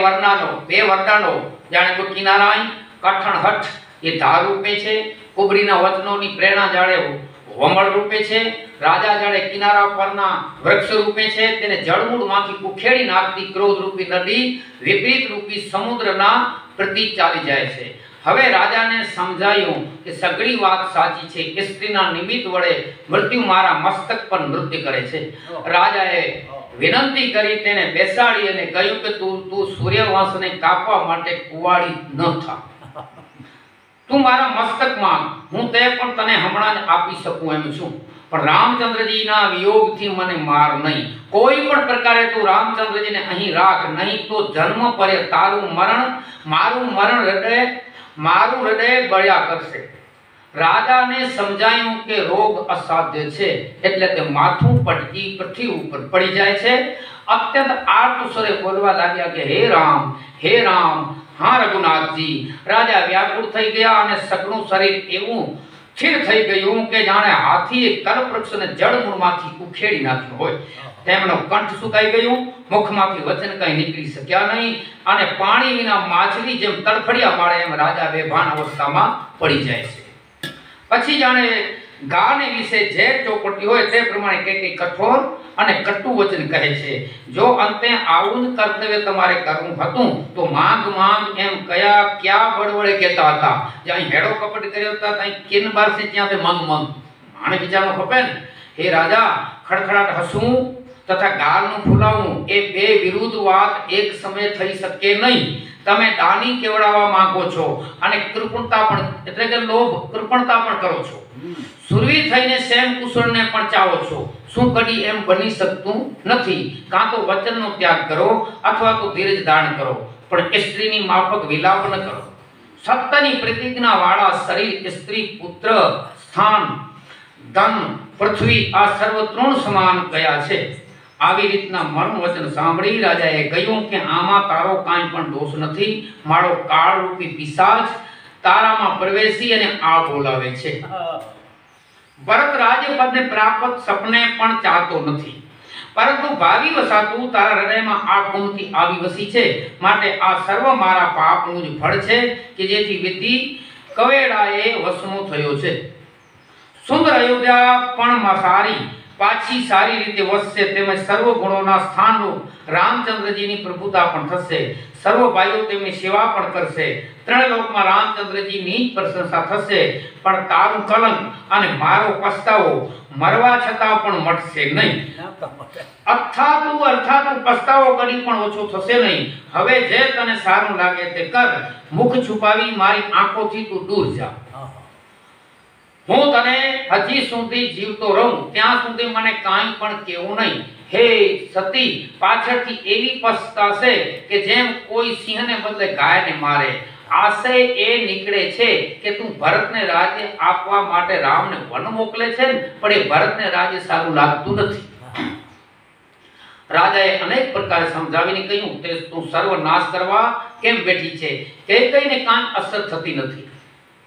વરદાનો જાણે તો કિનારાઈ કઠણ હઠ એ ધાર રૂપે છે, કુબરીના વચનોની પ્રેરણા જાણે વમળ રૂપે છે, રાજા જાણે કિનારા પરના વૃક્ષ રૂપે છે, તેને જળમૂળમાંથી ઉખેડી નાખતી ક્રોધ રૂપી નદી વિપરીત રૂપી સમુદ્રના પ્રતિ ચાલી જાય છે. હવે રાજાને સમજાયું કે સગળી વાત સાચી છે, કે સ્ત્રીના નિમિત્ત વડે મૃત્યુ મારા મસ્તક પર નૃત્ય કરે છે. રાજાએ વિનંતી કરી તેને બેસાડી અને કહ્યું કે તું સૂર્યવંશને કાપવા માટે કુવાડી ન થા. તું મારા મસ્તક માંગ, હું તે પણ તને હમણાં જ આપી શકું એમ છું. પણ રામચંદ્રજીના વિયોગથી મને માર નહીં. કોઈ પણ પ્રકારે તું રામચંદ્રજીને અહીં રાખ, નહીં તો જન્મ પરે તારું મરણ મારું હૃદય બળ્યા કરશે. રાજાને સમજાયું કે રોગ અસાધ્ય છે, એટલે તે માથું પટકી પૃથ્વી ઉપર પડી જાય છે. અત્યંત આર્ત સ્વરે બોલવા લાગ્યા કે હે રામ, હા રઘુનાથજી. રાજા વ્યાકુળ થઈ ગયા અને સગનું શરીર એવું સ્થિર થઈ ગયું કે જાણે હાથીએ કલ્પવૃક્ષને જળમૂળમાંથી ઉખેડી નાખ્યું હોય. તેમનો કંઠ સુકાઈ ગયું, મુખમાંથી વચન કંઈ નીકળી શક્યા નહીં, અને પાણી વિના માછલી જેમ તડફડિયા મારે એમ રાજા બેભાન અવસ્થામાં પડી જાય છે. પછી જાણે ગાને વિશે ઝેર ચોપટી હોય તે પ્રમાણે કઈ કઠોર અને કટુ વચન કહે છે. જો અંતે આવું જ કર્તવ્ય તમારે કરવું હતું તો માંગ એમ ક્યાં બળવડે કહેતા હતા. જ્યાં હેડો કપટ કર્યો હતા ત્યાં કિન બારસે ત્યાં તે મંગ આને વિચારવું ખપે ને. હે રાજા, ખડખડાટ હસવું તથા ગાલનું ફૂલાવવું એ બે વિરુદ્ધ વાત એક સમયે થઈ શકે નહીં. તમે દાની કેવડાવવા માંગો છો અને કૃપણતા પણ એટલે કે લોભ કૃપણતા પણ કરો છો. સુરવીર થઈને સેમ કુશળને પણ ચાહો છો. શું કદી એમ બની શકતું નથી. કાં તો વચનનો ત્યાગ કરો અથવા તો ધીરજ ધારણ કરો, પણ સ્ત્રીની માફક વિલાપ ન કરો. સત્યની પ્રતિજ્ઞા વાળા શરીર, સ્ત્રી, પુત્ર, સ્થાન, ધન, પૃથ્વી આ સર્વ તૃણ સમાન કયા છે. આવી રીતના મર્મ વચન સાંભળી રાજાએ કહ્યું કે આમાં તારો કાંઈ પણ દોષ નથી. મારો કાળ રૂપી પિશાચ તારામાં પ્રવેશી અને આ બોલાવે છે. ભરત રાજ્યપદને પ્રાપ્ત સપને પણ ચાહતો નથી, પરંતુ ભાવિ વસાતું તારા હૃદયમાં આ કુમતી આવી વસી છે. માટે આ સર્વ મારા પાપનું જ ફળ છે કે જેથી વિધિ કવેડાએ વસમો થયો છે. સુંદર અયોધ્યા પણ સારી પાછી સારી રીતે વસશે, તેમજ સર્વ ગુણોના સ્થાનરૂપ રામચંદ્રજીની પ્રભુતા પણ થશે. સર્વ ભાઈઓ તેમની સેવા પણ કરશે. ત્રણ લોકમાં રામચંદ્રજીની જ પ્રશંસા થશે. પણ તારું કલંક અને મારો પસ્તાવો મરવા છતાં પણ મટશે નહીં. અર્થાતું પસ્તાવો કરી પણ ઓછો થશે નહીં. હવે જે તને સારું લાગે તે કર. મુખ છુપાવી મારી આંખોથી તું દૂર જા. હું તને હજી સુધી જીવતો રહું ત્યાં સુધી મને કાંઈ પણ કહેવું નહીં. હે સતી, પાછળથી એવી પસ્તાશે કે જેમ કોઈ સિંહને બદલે ગાયને મારે. આશય એ નીકળે છે કે તું ભરતને રાજ્ય આપવા માટે રામને વન મોકલે છે, પણ એ ભરતને રાજ્ય સારું લાગતું નથી. રાજાએ અનેક પ્રકારે સમજાવીને કહ્યું, તે તું સર્વનાશ કરવા કેમ બેઠી છે? કઈને કાંઈ અસર થતી નથી.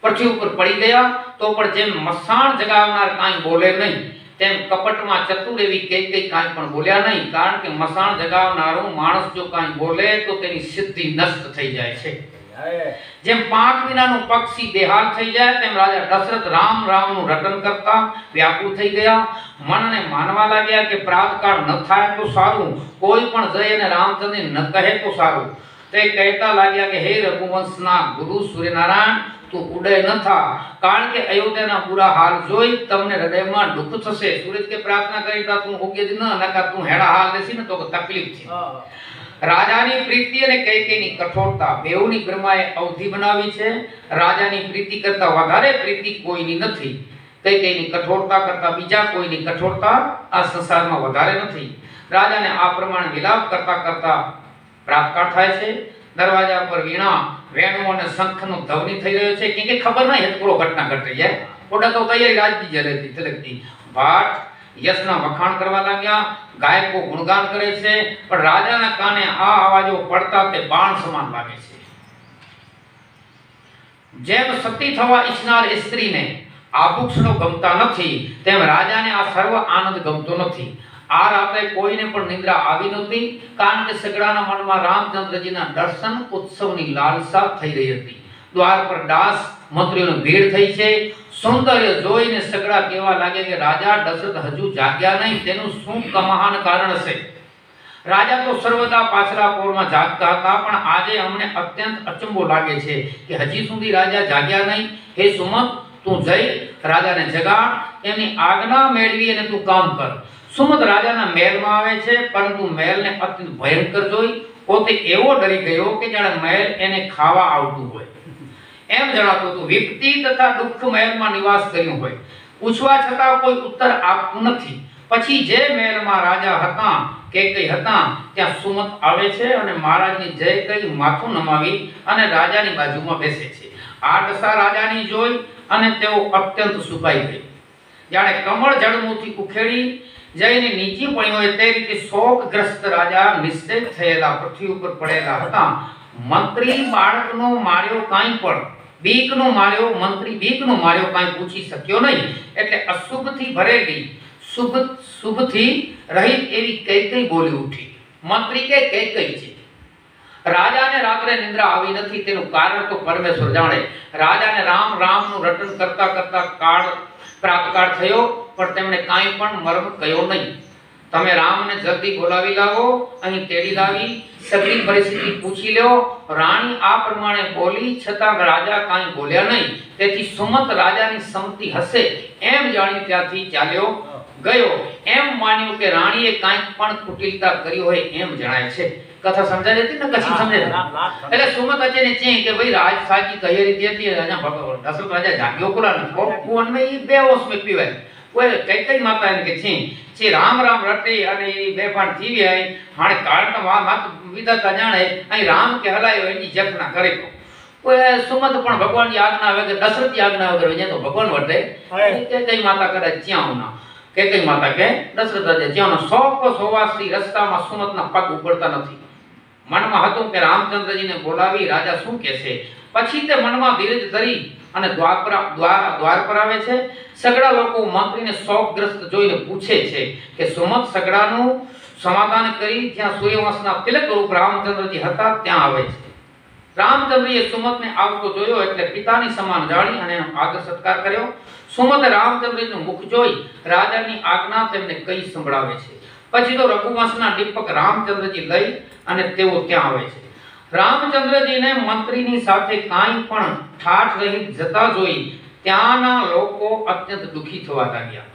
પૃથ્વી ઉપર પડી ગયા તો પણ જેમ મસાણ જગાવનાર કાંઈ બોલે નહીં, તેમ કપટમાં ચતુર એવી કઈ કાંઈ પણ બોલ્યા નહીં. કારણ કે મસાણ જગાવનારો માણસ જો કાંઈ બોલે તો તેની સિદ્ધિ નષ્ટ થઈ જાય છે. જેમ પાંખ વિનાનું પક્ષી બેહાલ થઈ જાય, તેમ રાજા દશરથ રામ રામનું રટન કરતા વ્યાકુળ થઈ ગયા. મનને માનવા લાગ્યા કે પ્રાતકાળ ન થાય તો સારું, કોઈ પણ જઈ અને રામચંદ્રને ન કહે તો સારું. તે કહેતા લાગ્યા કે હે રઘુવંશના ગુરુ સૂર્યનારાયણ, તું ઉદય ન થા, કારણ કે અયોધ્યાના બુરા હાલ જોઈ તમને હૃદયમાં દુઃખ થશે. સૂરજ કે પ્રાર્થના કરી તા તું ઉગે જ ન નકા તું હેડા હાલ દેસી ને તો તકલીફ છે. રાજાની પ્રીતિ અને કૈકેયીની કઠોરતા બેઉની બ્રહ્માએ અવધિ બનાવી છે. રાજાની પ્રીતિ કરતા વધારે પ્રીતિ કોઈની નથી. કૈકેયીની કઠોરતા કરતા બીજા કોઈની કઠોરતા આ સંસારમાં વધારે નથી. રાજાને આ પ્રમાણે વિલાપ કરતા કરતા પ્રાતકાળ થાય છે. દરવાજા પર વીણા, વેણુ અને શંખનો ધ્વનિ થઈ રહ્યો છે. કે ખબર નહીં પૂરો ઘટના ઘટી જાય. ઓડા તો તૈયારી રાજની જલેતી તલકતી. ભાટ યશના વખાણ કરવા લાગ્યા. ગાયકો ગુણગાન કરે છે, પણ રાજાના કાને આ અવાજો પડતા તે બાણ સમાન લાગે છે. જેમ સતી થવા ઈચ્છનાર સ્ત્રીને આભૂષણો ગમતા નથી, તેમ રાજાને આ સર્વ આનંદ ગમતો નથી. આ રાતે કોઈને પણ નિદ્રા આવી નહોતી, કારણ કે સગડાના મનમાં રામચંદ્રજીના દર્શન ઉત્સવની લાલસા થઈ રહી હતી. દ્વાર પર દાસ મંત્રીઓની ભીડ થઈ છે. સૌંદર્ય જોઈને સગડા કહેવા લાગે કે રાજા દશરથ હજુ જાગ્યા નહીં, તેનું શું કમહાન કારણ હશે? રાજા તો સર્વદા પાછલા પોરમાં જાગતા હતા, પણ આજે અમને અત્યંત અચંબો લાગે છે કે હજી સુધી રાજા જાગ્યા નહીં. હે સુમત, તું જઈ રાજાને જગાડ, એમની આજ્ઞા મેળવી અને તું કામ કર. સુમત રાજાના મહેલમાં આવે છે, પરંતુ મહેલને અત્યંત ભયંકર જોઈ પોતે એવો ડરી ગયો કે જાણે મહેલ એને ખાવા આવતું હોય. એમ જણાતું હતું. વિપત્તિ તથા દુઃખ મહેલમાં નિવાસ કર્યું હોય, પૂછવા છતાં કોઈ ઉત્તર આપતું નથી. પછી જે મહેલમાં રાજા હતા કૈકેયી હતા ત્યાં સુમત આવે છે અને મહારાજની જય કહી માથું નમાવી અને રાજાની બાજુમાં બેસે છે. આ દશા રાજાની જોઈ અને તેઓ અત્યંત સુકાઈ ગઈ. જાણે કમળ જળમુથી ઉખેડી જઈને નીચે પડ્યો હોય તે રીતે શોકગ્રસ્ત રાજા નિશ્ચય થયેલા પૃથ્વી ઉપર પડેલા હતા. મંત્રી બાળકનો માર્યો કાંઈ પણ બીકનો માર્યો, મંત્રી બીકનો માર્યો કાંઈ પૂછી શક્યો નહીં. એટલે અશુભથી ભરેલી શુભથી રહિત એવી કૈકેયી બોલી ઉઠી. મંત્રી કે કૈકેયી છે. રાજાને રાત્રે નિંદ્રા આવી નથી, તેનું કારણ તો પરમેશ્વર જાણે. રાજાને રામ રામનું રટન કરતા કરતા પ્રાતકાળ થયો, પણ તેમણે કાંઈ પણ મર્મ કહ્યો નહીં. તમે રામને જલ્દી બોલાવી લાવો, અહીં તેડી લાવી સગળી પરિસ્થિતિ પૂછી લ્યો. રાણી આ પ્રમાણે બોલી, છતાં રાજા કાંઈ બોલ્યા નહીં. તેથી સુમત રાજાની સંમતિ હશે એમ જાણી ત્યાંથી ચાલ્યો ગયો. એમ માન્યું કે રાણીએ કાંઈક પણ કુટિલતા કરી હોય એમ જણાય છે. કથા સમજાય હતી ને? કચ્છી સમજાય. એટલે સુમત અચેને ચે કે ભાઈ રાજ સાજી તૈયારી હતી, રાજા ભગવાન દશરથ રાજા જાગ્યો કોલાને કોણ મે ઈ બે ઓસ મે પીવાય. કોઈ કૈકેયી માતા એને કે છે રામ રામ રટે અને એ બેફાણ થઈ ગયા. હાણે કારણ માત વિધાતા જાણે અહીં રામ કે હલાયો એની જપના કરે. કોઈ સુમત પણ ભગવાનની આજ્ઞા વગર, દશરથની આજ્ઞા વગર જે તો ભગવાન વર્તે. કૈકેયી માતા કદાચ જ્યાં ના કૈકેયી માતા કે દશરથ રાજા જ્યાં 100 રસ્તામાં સુમતના પગ ઉપડતા નથી. મનમાં હતું કે રામચંદ્રજીને બોલાવી રાજા શું કહેશે. પછી તે મનમાં ધીરજ ધરી અને દ્વાર પર આવે છે. સગડા લોકો મંત્રીને શોકગ્રસ્ત જોઈને પૂછે છે કે સુમત સગડાનું સમાધાન કરી જ્યાં સૂર્યવંશના તિલક રૂપ રામચંદ્રજી હતા ત્યાં આવે છે. રામચંદ્રએ સુમતને આવતો જોયો એટલે પિતાની સમાન જાણી અને એનો આદર સત્કાર કર્યો. સુમત રામચંદ્રજીનું મુખ જોઈ રાજાની આજ્ઞા તેમને કઈ સંભળાવે છે. પછી તો રઘુવંશના દીપક રામચંદ્રજી લઈ અને તેઓ ત્યાં આવે છે. રામચંદ્રજીને મંત્રીની સાથે કાંઈ પણ ઠાઠ રહી જતા જોઈ ત્યાંના લોકો અત્યંત દુઃખી થવા લાગ્યા.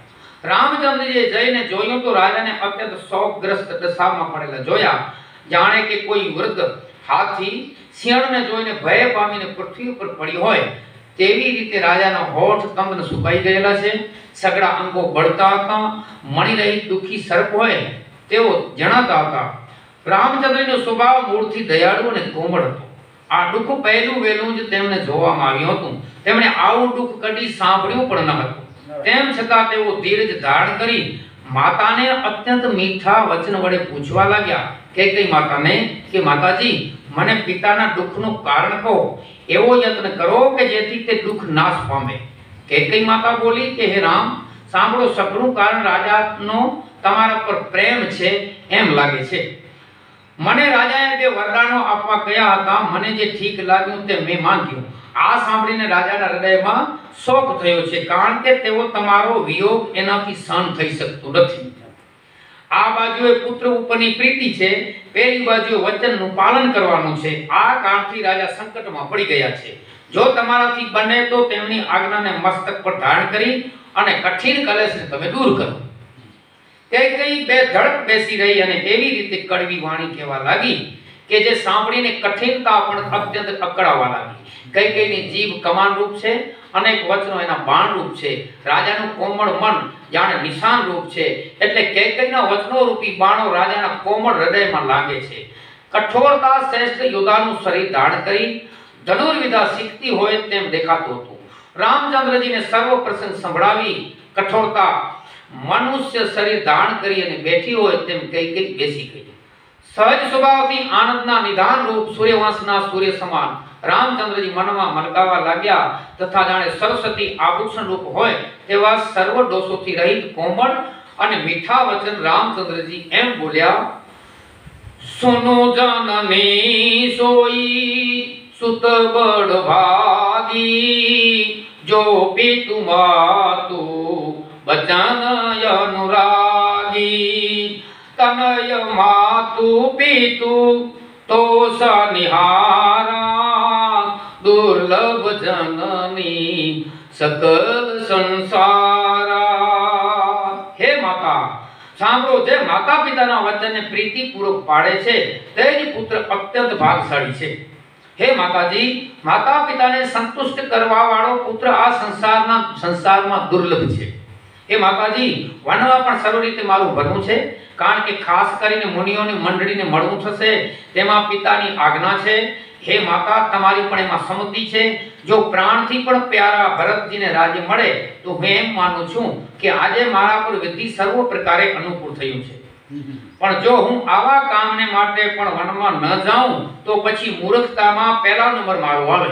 રામચંદ્રજીએ જઈને જોયું તો રાજાને અત્યંત શોકગ્રસ્ત દશામાં પડેલા જોયા. જાણે કે કોઈ વૃદ્ધ હાથી સિંહણને જોઈને ભય પામીને પૃથ્વી ઉપર પડી હોય તેવી રીતે રાજાના હોઠ તંગન સુકાઈ ગયેલા છે. સગડા અંગો બળતા હતા. મણી રહી દુઃખી સર્પ હોય તેઓ જણાતા હતા. રામચંદ્રનો સ્વભાવ મૂળથી દયાળુ અને કોમળ હતો. આ દુઃખ પહેલું વહેલું જ તેમને જોવામાં આવ્યું હતું. તેમણે આવું દુઃખ કદી સાંભળ્યું પણ ન હતું. તેમ છતાં તેઓ ધીરજ ધારણ કરી માતાને અત્યંત મીઠા વચન વડે પૂછવા લાગ્યા. કઈ માતાને કે માતાજી, મને પિતાના દુઃખનું કારણ કહો. એવો યત્ન કરો કે જેથી તે દુઃખ નાશ પામે. કઈ માતા બોલી કે હે રામ, સાંભળો, સકળું કારણ રાજાનો તમારા પર પ્રેમ છે એમ લાગે છે. મને રાજાએ બે વરદાનો આપવા કહ્યા હતા. મને જે ઠીક લાગ્યું તે મેં માંગ્યું. આ સાંભળીને રાજાના હૃદયમાં શોક થયો છે, કારણ કે તેઓ તમારો વિયોગ એનાથી સહન થઈ શકતો નથી. આ બાજુએ પુત્ર ઉપરની પ્રીતિ છે, પેલી બાજુએ વચનનું પાલન કરવાનું છે. આ કારણથી રાજા સંકટમાં પડી ગયા છે. જો તમારાથી બને તો તેમની આજ્ઞાને મસ્તક પર ધારણ કરી અને કઠિન કલેશને તમે દૂર કરો. કઈ બે ધડક બેસી રહી અને એવી રીતે કડવી વાણી કહેવા લાગી કે જે સાંભળીને કઠિનતા પણ અત્યંત અકળાવા લાગી. કઈની જીભ કમાન રૂપ છે, અનેક વચનો એના બાણ રૂપ છે. રાજાનું કોમળ મન જાણે નિશાન રૂપ છે, એટલે કઈના વચનો રૂપી બાણો રાજાના કોમળ હૃદયમાં લાગે છે. કઠોરતા શ્રેષ્ઠ યોદ્ધાનું શરીર ધારણ કરી ધનુર્વિદ્યા શીખતી હોય તેમ દેખાતું હતું. રામચંદ્રજીને સર્વ પ્રસંગ સંભળાવી કઠોરતા મનુષ્ય શરીર ધારણ કરી અને બેઠી હોય તેમ કઈ બેસી ગઈ. સહજ સ્વભાવથી આનંદના નિધાન રૂપ સૂર્યવંશના સૂર્ય સમાન રામચંદ્રજી મનમાં મલકાવા લાગ્યા, તથા જાણે સરસ્વતી આભૂષણ રૂપ હોય તેવા સર્વ દોષોથી રહિત કોમળ અને મીઠા વચન રામચંદ્રજી એમ બોલ્યા. સુનો જનની સોઈ સુત બડ ભાગી, જો પિતુ માતુ બચન અનુરાગી. તનય માતુ પિતુ તો સનિહારા, દુર્લભ જનની સકલ સંસારા. હે માતા, સાંભળો, જે માતા પિતાના વચનને પ્રીતિપૂર્વક પાડે છે તે જ પુત્ર અત્યંત ભાગશાળી છે. હે માતાજી, માતા પિતાને સંતુષ્ટ કરવા વાળો પુત્ર આ સંસારમાં દુર્લભ છે. હે માતાજી, વનમાં પણ સર્વ રીતે મારું ભરવું છે, કારણ કે ખાસ કરીને મુનિઓની મંડળીને મળવું થશે તેમાં પિતાની આજ્ઞા છે. હે માતા, તમારી પણ એમાં સંમતિ છે. જો પ્રાણથી પણ પ્યારા ભરતજીને રાજ્ય મળે તો હું એમ માનું છું કે આજે મારા પર વિધિ સર્વ પ્રકારે અનુકૂળ થયું છે. પણ જો હું આવા કામને માટે પણ વનમાં ન જાઉં તો પછી મૂર્ખતામાં પહેલા નંબર મારો આવે.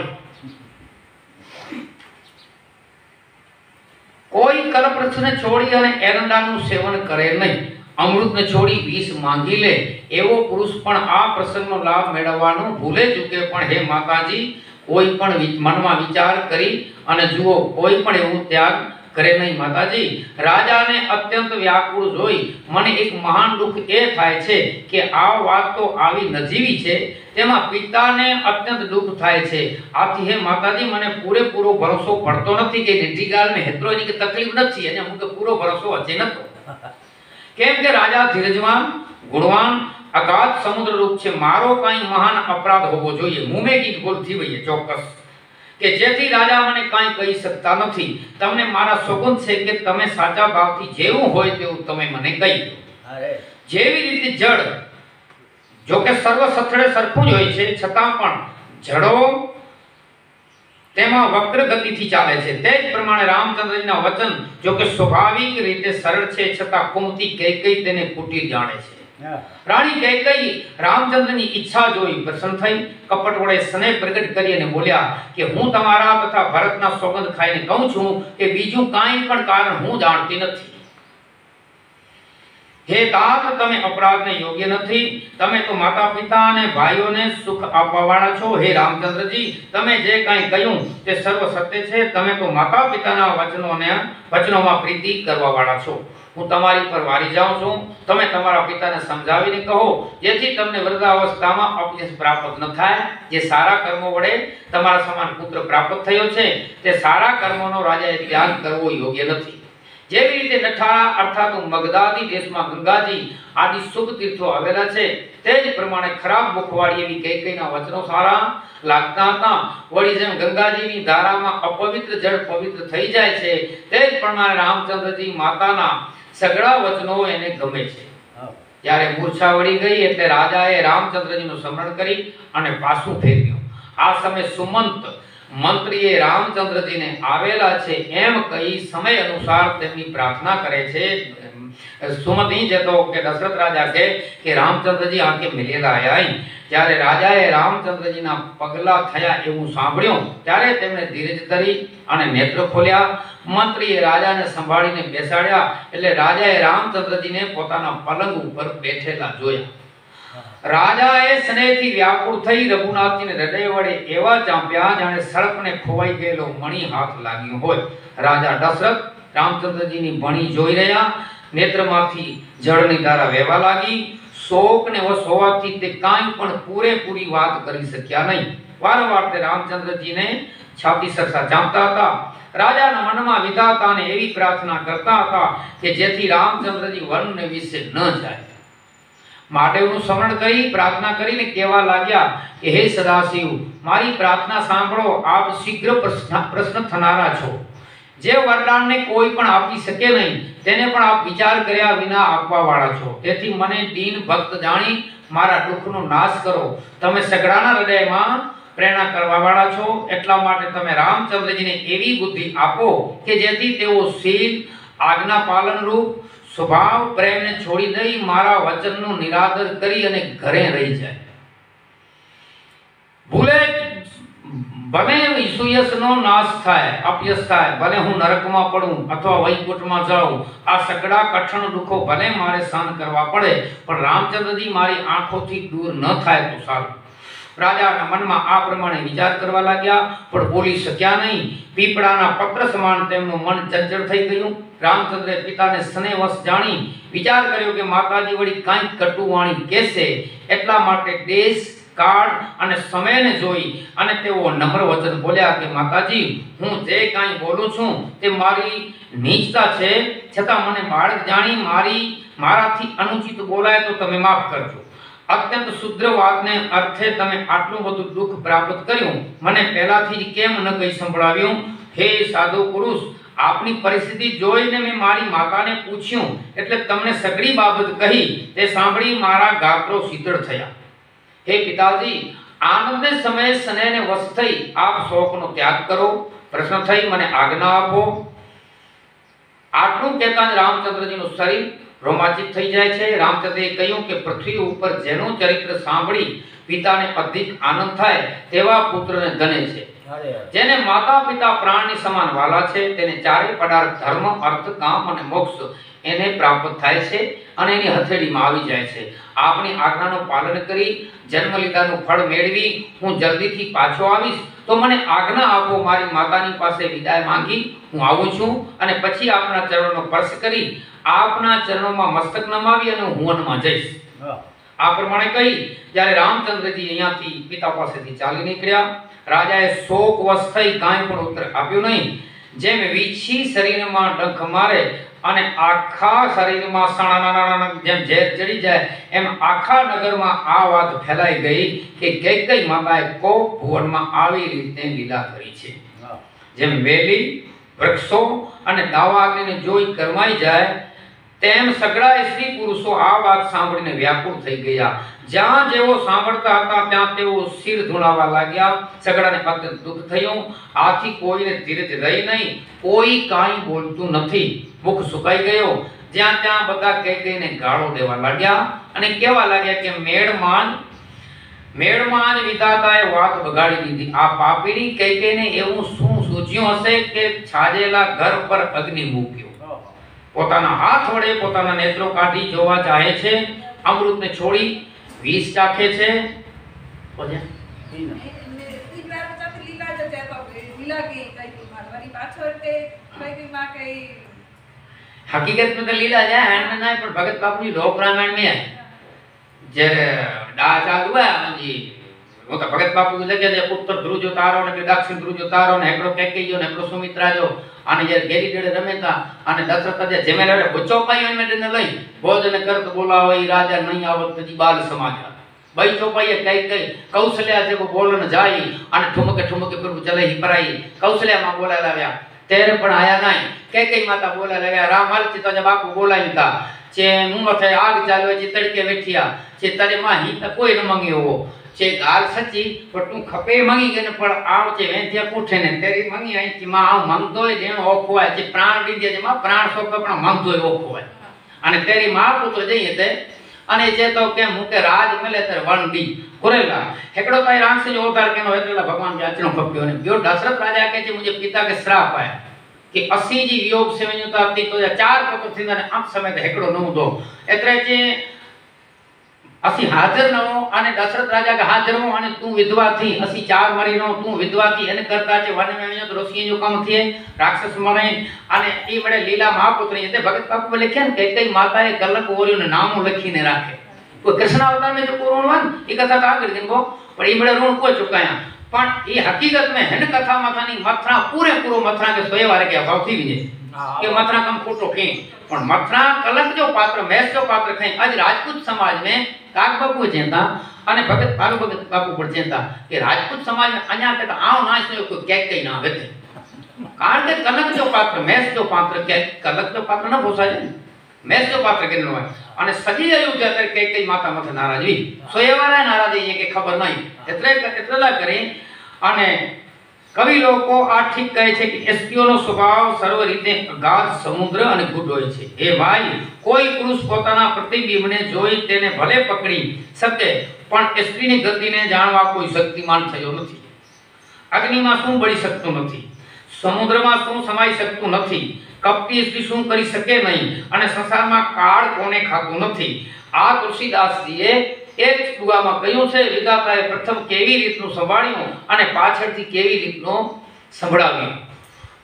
કોઈ કલ્પવૃક્ષને છોડી અને એરંડાનું સેવન કરે નહીં, અમૃતને છોડી વિષ માંગી લે એવો પુરુષ પણ આ પ્રસંગનો લાભ મેળવવાનું ભૂલે ચૂકે. પણ હે માતાજી, કોઈ પણ મનમાં વિચાર કરી અને જુઓ, કોઈ પણ એવું ત્યાગ કરે નહીં. માતાજી, રાજાને અત્યંત વ્યાકુળ જોઈ મને એક મહાન દુઃખ એ થાય છે કે આ વાત તો આવી નજીવી છે, તેમાં પિતાને અત્યંત દુઃખ થાય છે. આથી હે માતાજી, મને પૂરેપૂરો ભરોસો પડતો નથી કે નિધિગાલને હેતરોની કે તકલીફ નથી, અને અમુક પૂરો ભરોસો હજી નતો. કેમ કે રાજા ધીરજવાન, ગુણવાન, અગાધ સમુદ્ર રૂપ છે. મારો કાંઈ મહાન અપરાધ હોવો જોઈએ, મુમેકી ભૂલ થઈ વઈએ ચોક્કસ, કે જેથી રાજા મને કાંઈ કહી શકતા નથી. તમને મારા સોગંદ છે કે તમે સાચા ભાવથી જેવું હોય તેવું તમે મને કહી દો. જેવી રીતે જળ જો કે સર્વ સથળે સરખું જ હોય છે, છતાં પણ જળો તેમાં વક્ર ગતિથી ચાલે છે. તે જ પ્રમાણે રામચંદ્રજીના વચન જો કે સ્વાભાવિક રીતે સરળ છે, છતાં કુંતી કૈકેયી તેને કુટીર જાણે છે. રાણી કૈકેયી રામચંદ્રની ઈચ્છા જોઈ પ્રસન્ન થઈ, કપટ વડે સ્નેહ પ્રગટ કરી અને બોલ્યા કે હું તમારા તથા ભરતના સોગંદ ખાઈને કહું છું કે બીજું કાંઈ પણ કારણ હું જાણતી નથી. હે તાત, તમે અપરાધને યોગ્ય નથી, તમે તો માતા પિતા અને ભાઈઓને સુખ આપવાવાળા છો. હે રામચંદ્રજી, તમે જે કાંઈ કહ્યું તે સર્વ સત્ય છે. તમે તો માતા પિતાના વચનોમાં પ્રીતિ કરવાવાળા છો. હું તમારી પર વારી જાઉં છું. તમે તમારા પિતાને સમજાવીને કહો, જેથી તમને વૃદ્ધાવસ્થામાં અપયશ પ્રાપ્ત ન થાય. જે સારા કર્મો વડે તમારા સમાન પુત્ર પ્રાપ્ત થયો છે, તે સારા કર્મોનો રાજાએ ત્યાગ કરવો યોગ્ય નથી. જેવી રીતે નઠારા અર્થાત મગધાદી દેશમાં ગંગાજી આદિ શુભ તીર્થો આવેલા છે, તે જ પ્રમાણે ખરાબ મુખવાળી એવી કૈકેયીના વચનો સારા લાગતા હતા. વળી જેમ ગંગાજીની ધારામાં અપવિત્ર જળ પવિત્ર થઈ જાય છે, તે જ પ્રમાણે રામચંદ્રજી માતાના સગળા વચનો એને ગમે છે. જ્યારે મૂર્છા વળી ગઈ એટલે રાજાએ રામચંદ્રજીનું સ્મરણ કરી અને પાછું ફેરવ્યું. આ સમયે સુમંત મંત્રીએ રામચંદ્રજીને આવેલા છે એમ કહી સમય અનુસાર તેમની પ્રાર્થના કરે છે. સુમંત અહીં જતો કે દશરથ રાજા કે રામચંદ્રજી આંખે મિલેલા આયા. જ્યારે રાજાએ રામચંદ્રજીના પગલા થયા એવું સાંભળ્યું, ત્યારે તેમણે ધીરજ ધરી અને નેત્ર ખોલ્યા. મંત્રીએ રાજાને સંભાળીને બેસાડ્યા એટલે રાજાએ રામચંદ્રજીને પોતાના પલંગ ઉપર બેઠેલા જોયા. રાજાએ સ્નેહથી વ્યાકુળ થઈ રઘુનાથજીને હૃદય વડે એવા ચાંપ્યા જાણે સર્પને ખોવાઈ ગયેલો મણી હાથ લાગ્યો હોય. રાજા દશરથ રામચંદ્રજીની ભણી જોઈ રહ્યા. નેત્રમાંથી જળની ધારા વહેવા લાગી. શોકને વશ હોવાથી તે કાંઈ પણ પૂરેપૂરી વાત કરી શક્યા નહીં. વારંવાર તે રામચંદ્રજીને છાતી સરસા ચાંપતા હતા. રાજાના મનમાં વિધાતાને એવી પ્રાર્થના કરતા હતા કે જેથી રામચંદ્રજી વનને વિશે ન જાય. મહાદેવનું સ્મરણ કરી પ્રાર્થના કરીને કહેવા લાગ્યા કે હે સદાશિવ, મારી પ્રાર્થના સાંભળો. આપ શીઘ્ર પ્રસન્ન થનારા છો. જે વરદાનને કોઈ પણ આપી શકે નહીં, તેને પણ આપ વિચાર કર્યા વિના આપવા વાળા છો. તેથી મને દીન ભક્ત જાણી મારા દુઃખનો નાશ કરો. તમે સગડાના હૃદયમાં પ્રેરણા કરવા વાળા છો. એટલા માટે તમે રામચંદ્રજીને એવી બુદ્ધિ આપો કે જેથી તેઓ શીલ, આજ્ઞા પાલન રૂપ સ્વભાવ પ્રેમને છોડી દઈ મારા વચનનો નિરાદર કરી અને ઘરે રહી જાય. ભૂલે ભલે સુયશનો નાશ થાય, અપયશ થાય, ભલે હું નરકમાં પડું અથવા વૈકુંઠમાં જાઉં, આ સકડા કઠણ દુઃખો ભલે મારે સહન કરવા પડે, પણ રામચંદ્રજી મારી આંખોથી દૂર ન થાય તો સારું. રાજાના મનમાં આ પ્રમાણે વિચાર કરવા લાગ્યા, પણ બોલી શક્યા નહીં. પીપળાના પત્ર સમાન તેમનું મન ચંચળ થઈ ગયું. રામચંદ્રે પિતાને સ્નેહવશ જાણી વિચાર કર્યો કે માતાજી વળી કાંઈક કટુ વાણી કહેશે. એટલા માટે દેશ, કાળ અને સમયને જોઈ અને તેઓ નમ્ર વચન બોલ્યા કે માતાજી, હું જે કાંઈ બોલું છું તે મારી નીચતા છે, છતાં મને બાળક જાણી મારાથી અનુચિત બોલાય તો તમે માફ કરજો. અત્યંત શુદ્ર વાતને અર્થે તમે આટલું બધું દુઃખ પ્રાપ્ત કર્યું, મને પહેલાથી જ કેમ ન કહી સંભળાવ્યું? હે સાધુ પુરુષ, આપની પરિસ્થિતિ જોઈને મેં મારી માતાને પૂછ્યું એટલે તમને સગળી બાબત કહી. તે સાંભળી મારા ગાત્રો શીતળ થયા. હે પિતાજી, આનંદને સમયે સ્નેહને વશ થઈ આપ શોકનો ત્યાગ કરો. પ્રશ્ન થઈ મને આજ્ઞા આપો. આટલું કહેતા જ રામચંદ્રજીનું શરીર રોમાંચિત થઈ જાય છે. રામચંદ્રએ કહ્યું કે પૃથ્વી ઉપર જેનું ચરિત્ર સાંભળી પિતાને અધિક આનંદ થાય તેવા પુત્રને ધન્ય છે. જેને માતા પિતા પ્રાણની સમાન વાલા છે, તેને ચારે પદાર્થ ધર્મ, અર્થ, કામ અને મોક્ષ એને પ્રાપ્ત થાય છે અને એની હથેળીમાં આવી જાય છે. આપની આજ્ઞાનું પાલન કરી જન્મ લીધાનું ફળ મેળવી હું જલ્દીથી પાછો આવીશ. તો મને આજ્ઞા આપો. મારી માતાની પાસે વિદાય માંગી હું આવું છું અને પછી આપના ચરણોનો સ્પર્શ કરી આપના ચરણોમાં મસ્તક નમાવી અને હું વનમાં જઈશ. આ પ્રમાણે કહી જ્યારે રામચંદ્રજી અહીંયાથી પિતા પાસેથી ચાલી નીકળ્યા, રાજાએ શોકવશ થઈ કાંઈ પણ ઉત્તર આપ્યો નહીં. જેમ વીછી શરીરમાં ડંખ મારે અને આખા શરીરમાં સણાના જેમ ઝેર ચડી જાય એમ આખા નગરમાં આ વાત ફેલાઈ ગઈ કે કૈકેયી માતાએ કોપ ભુવનમાં આવી રીતે લીલા કરી છે. જેમ વેલી, વૃક્ષો અને દાવાગ્નિને જોઈ કરમાઈ જાય તેમ સગળા સ્ત્રી પુરુષો આ વાત સાંભળીને વ્યાકુળ થઈ ગયા. જ્યાં જેવો સાંભળતા હતા ત્યાં તેઓ શિર ધૂણાવા લાગ્યા. સગળાને અત્યંત દુઃખ થયું. આથી કોઈને ધીરજ રહી નહીં. કોઈ કાંઈ બોલતું નથી. મુખ સુકાઈ ગયો. જ્યાં ત્યાં બધા કૈકેયીને ગાળો દેવા લાગ્યા અને કહેવા લાગ્યા કે મેળમાં જ વિધાતાએ વાત બગાડી દીધી. આ પાપીની કૈકેયીને એવું શું સૂઝ્યું હશે કે છાજેલા ઘર પર અગ્નિ મૂક્યો. પોતાના હાથ વડે પોતાના નેત્રો કાઢી જોવા ચાહે છે, અમૃતને છોડી વિષ ચાખે છે। हकीकत में तो लीला है ना, पर भगत बापू जी लोक रामायण में है जे डा चालू है जी, वो तो भगत बापू की जगह जे उत्तर ध्रुव जो तारो ने दक्षिण ध्रुव जो तारो ने एकड़ो कैकेयी जो ने एकड़ो सुमित्रा जो आने जे गेरी डेडे रमेता आने दशरथ जे जेमेले बच्चो पाई में ने लई भोजन करत बोलावई राजा नहीं आवत जी बाल समाचार बई चौपाई कई कौशल्या जे को बोलन जाई आने ठुमके ठुमके पर चले ही पराई कौशल्या मां बोला लाव्या तेरे पण आया नहीं कैकेयी माता बोला लाव्या राम हाल तो जब बापू बोलाई था चे मुंह मथे आग चालवे चे तड़के बैठिया चे तरे मां ही त कोई न मंग्यो हो चे गाल सच्ची पर तू खपे मंगी के न पण आव चे वेंथिया पूछे ने तेरी मंगी आई ची मां आव मंगदोय देण ओखो है चे प्राण दीदे जे मां प्राण सो पण मंगदोय ओखो है अने तेरी मां पुत्र जई ते अने जे तो के मुके राज मिले तर वन दी कुरेला हेकड़ो ताई राक्षस जो अवतार केनो એટલે भगवान के आचरण खप्यो ने बियो दशरथ राजा के जे मुझे पिता के श्राप है कि 80 जी वियोग से वणो ताती तो 4 पुत्र थींदा ने अंत समय हेकड़ो न हुंदो एतरे जे असी हाजर न हो अने दशरथ राजा के हाजर हो अने तू विधवा थी असी 4 मरी नो तू विधवा थी एने करता जे वन में वणो तो ऋषि जो काम थिए राक्षस मरे अने ई मळे लीला महापुत्र ये भगत बापू लिखे ने कई माताए कलक ओरियो ने नाम लखीने राखे कोई कृष्ण अवतार में जो पूर्ण वन ई कथा तो आगळ गई पर ई मळे ऋण कोई चुकाया पण ई हकीकत में हेन कथा माथानी मथरा पूरे पूरो मथरा के सोए वारे के अभाव थी विजे के मथरा कम खोटो के पण मथरा कलक जो पात्र मैस जो पात्र खई आज राजपूत समाज में काक बापू जेता अने भगत बालू भगत बापू पर जेता के राजपूत समाज में अन्या तक आव ना से कोई कैक कई ना वेते कारण के कलक जो पात्र मैस जो पात्र के कलक जो पात्र न पोसा जाए मैस जो पात्र के न અને સજી રહ્યું છે ત્યારે કઈ માતા માથે નારાજી સોયવાળા નારાજી એ કે ખબર નહીં એટલા કરી અને કવિ લોકો આ ઠીક કહે છે કે સ્ત્રીઓનો સ્વભાવ સર્વ રીતે અગાધ સમુદ્ર અને ગુડ હોય છે એ ભાઈ કોઈ પુરુષ પોતાના પ્રતિબિંબને જોઈ તેને ભલે પકડી શકે પણ સ્ત્રીની ગતિને જાણવા કોઈ શક્તિમાન થયો નથી અગ્નિમાં શું બળી શકતું નથી સમુદ્રમાં શું સમાઈ શકતું નથી कपटी स्त्री શું કરી શકે નહીં અને સંસારમાં કાળ કોને ખાતું નથી આ તુલસીદાસજીએ એક દુઆમાં કહ્યું છે વિધાતાએ પ્રથમ કેવી રીતનું સંભાળ્યું અને પાછળથી કેવી રીતનું સંભળાવ્યું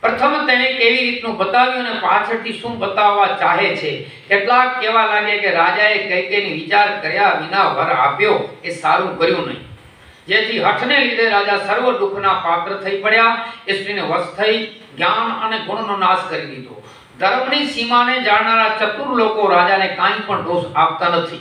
પ્રથમ તેને કેવી રીતનું બતાવ્યું અને પાછળથી શું બતાવવા ચાહે છે કેટલાક કેવા લાગે કે રાજાએ કૈકેયીને વિચાર કર્યા વિના વર આપ્યો એ સારું કર્યું નહીં જેથી હઠને લીધે રાજા સર્વ દુઃખના પાત્ર થઈ પડ્યા સ્ત્રીને વશ થઈ ज्ञान અને ગુણનો નાશ કરી દીધો ધર્મની સીમાને જાણનારા ચતુર લોકો રાજાને કાંઈ પણ દોષ આપતા નથી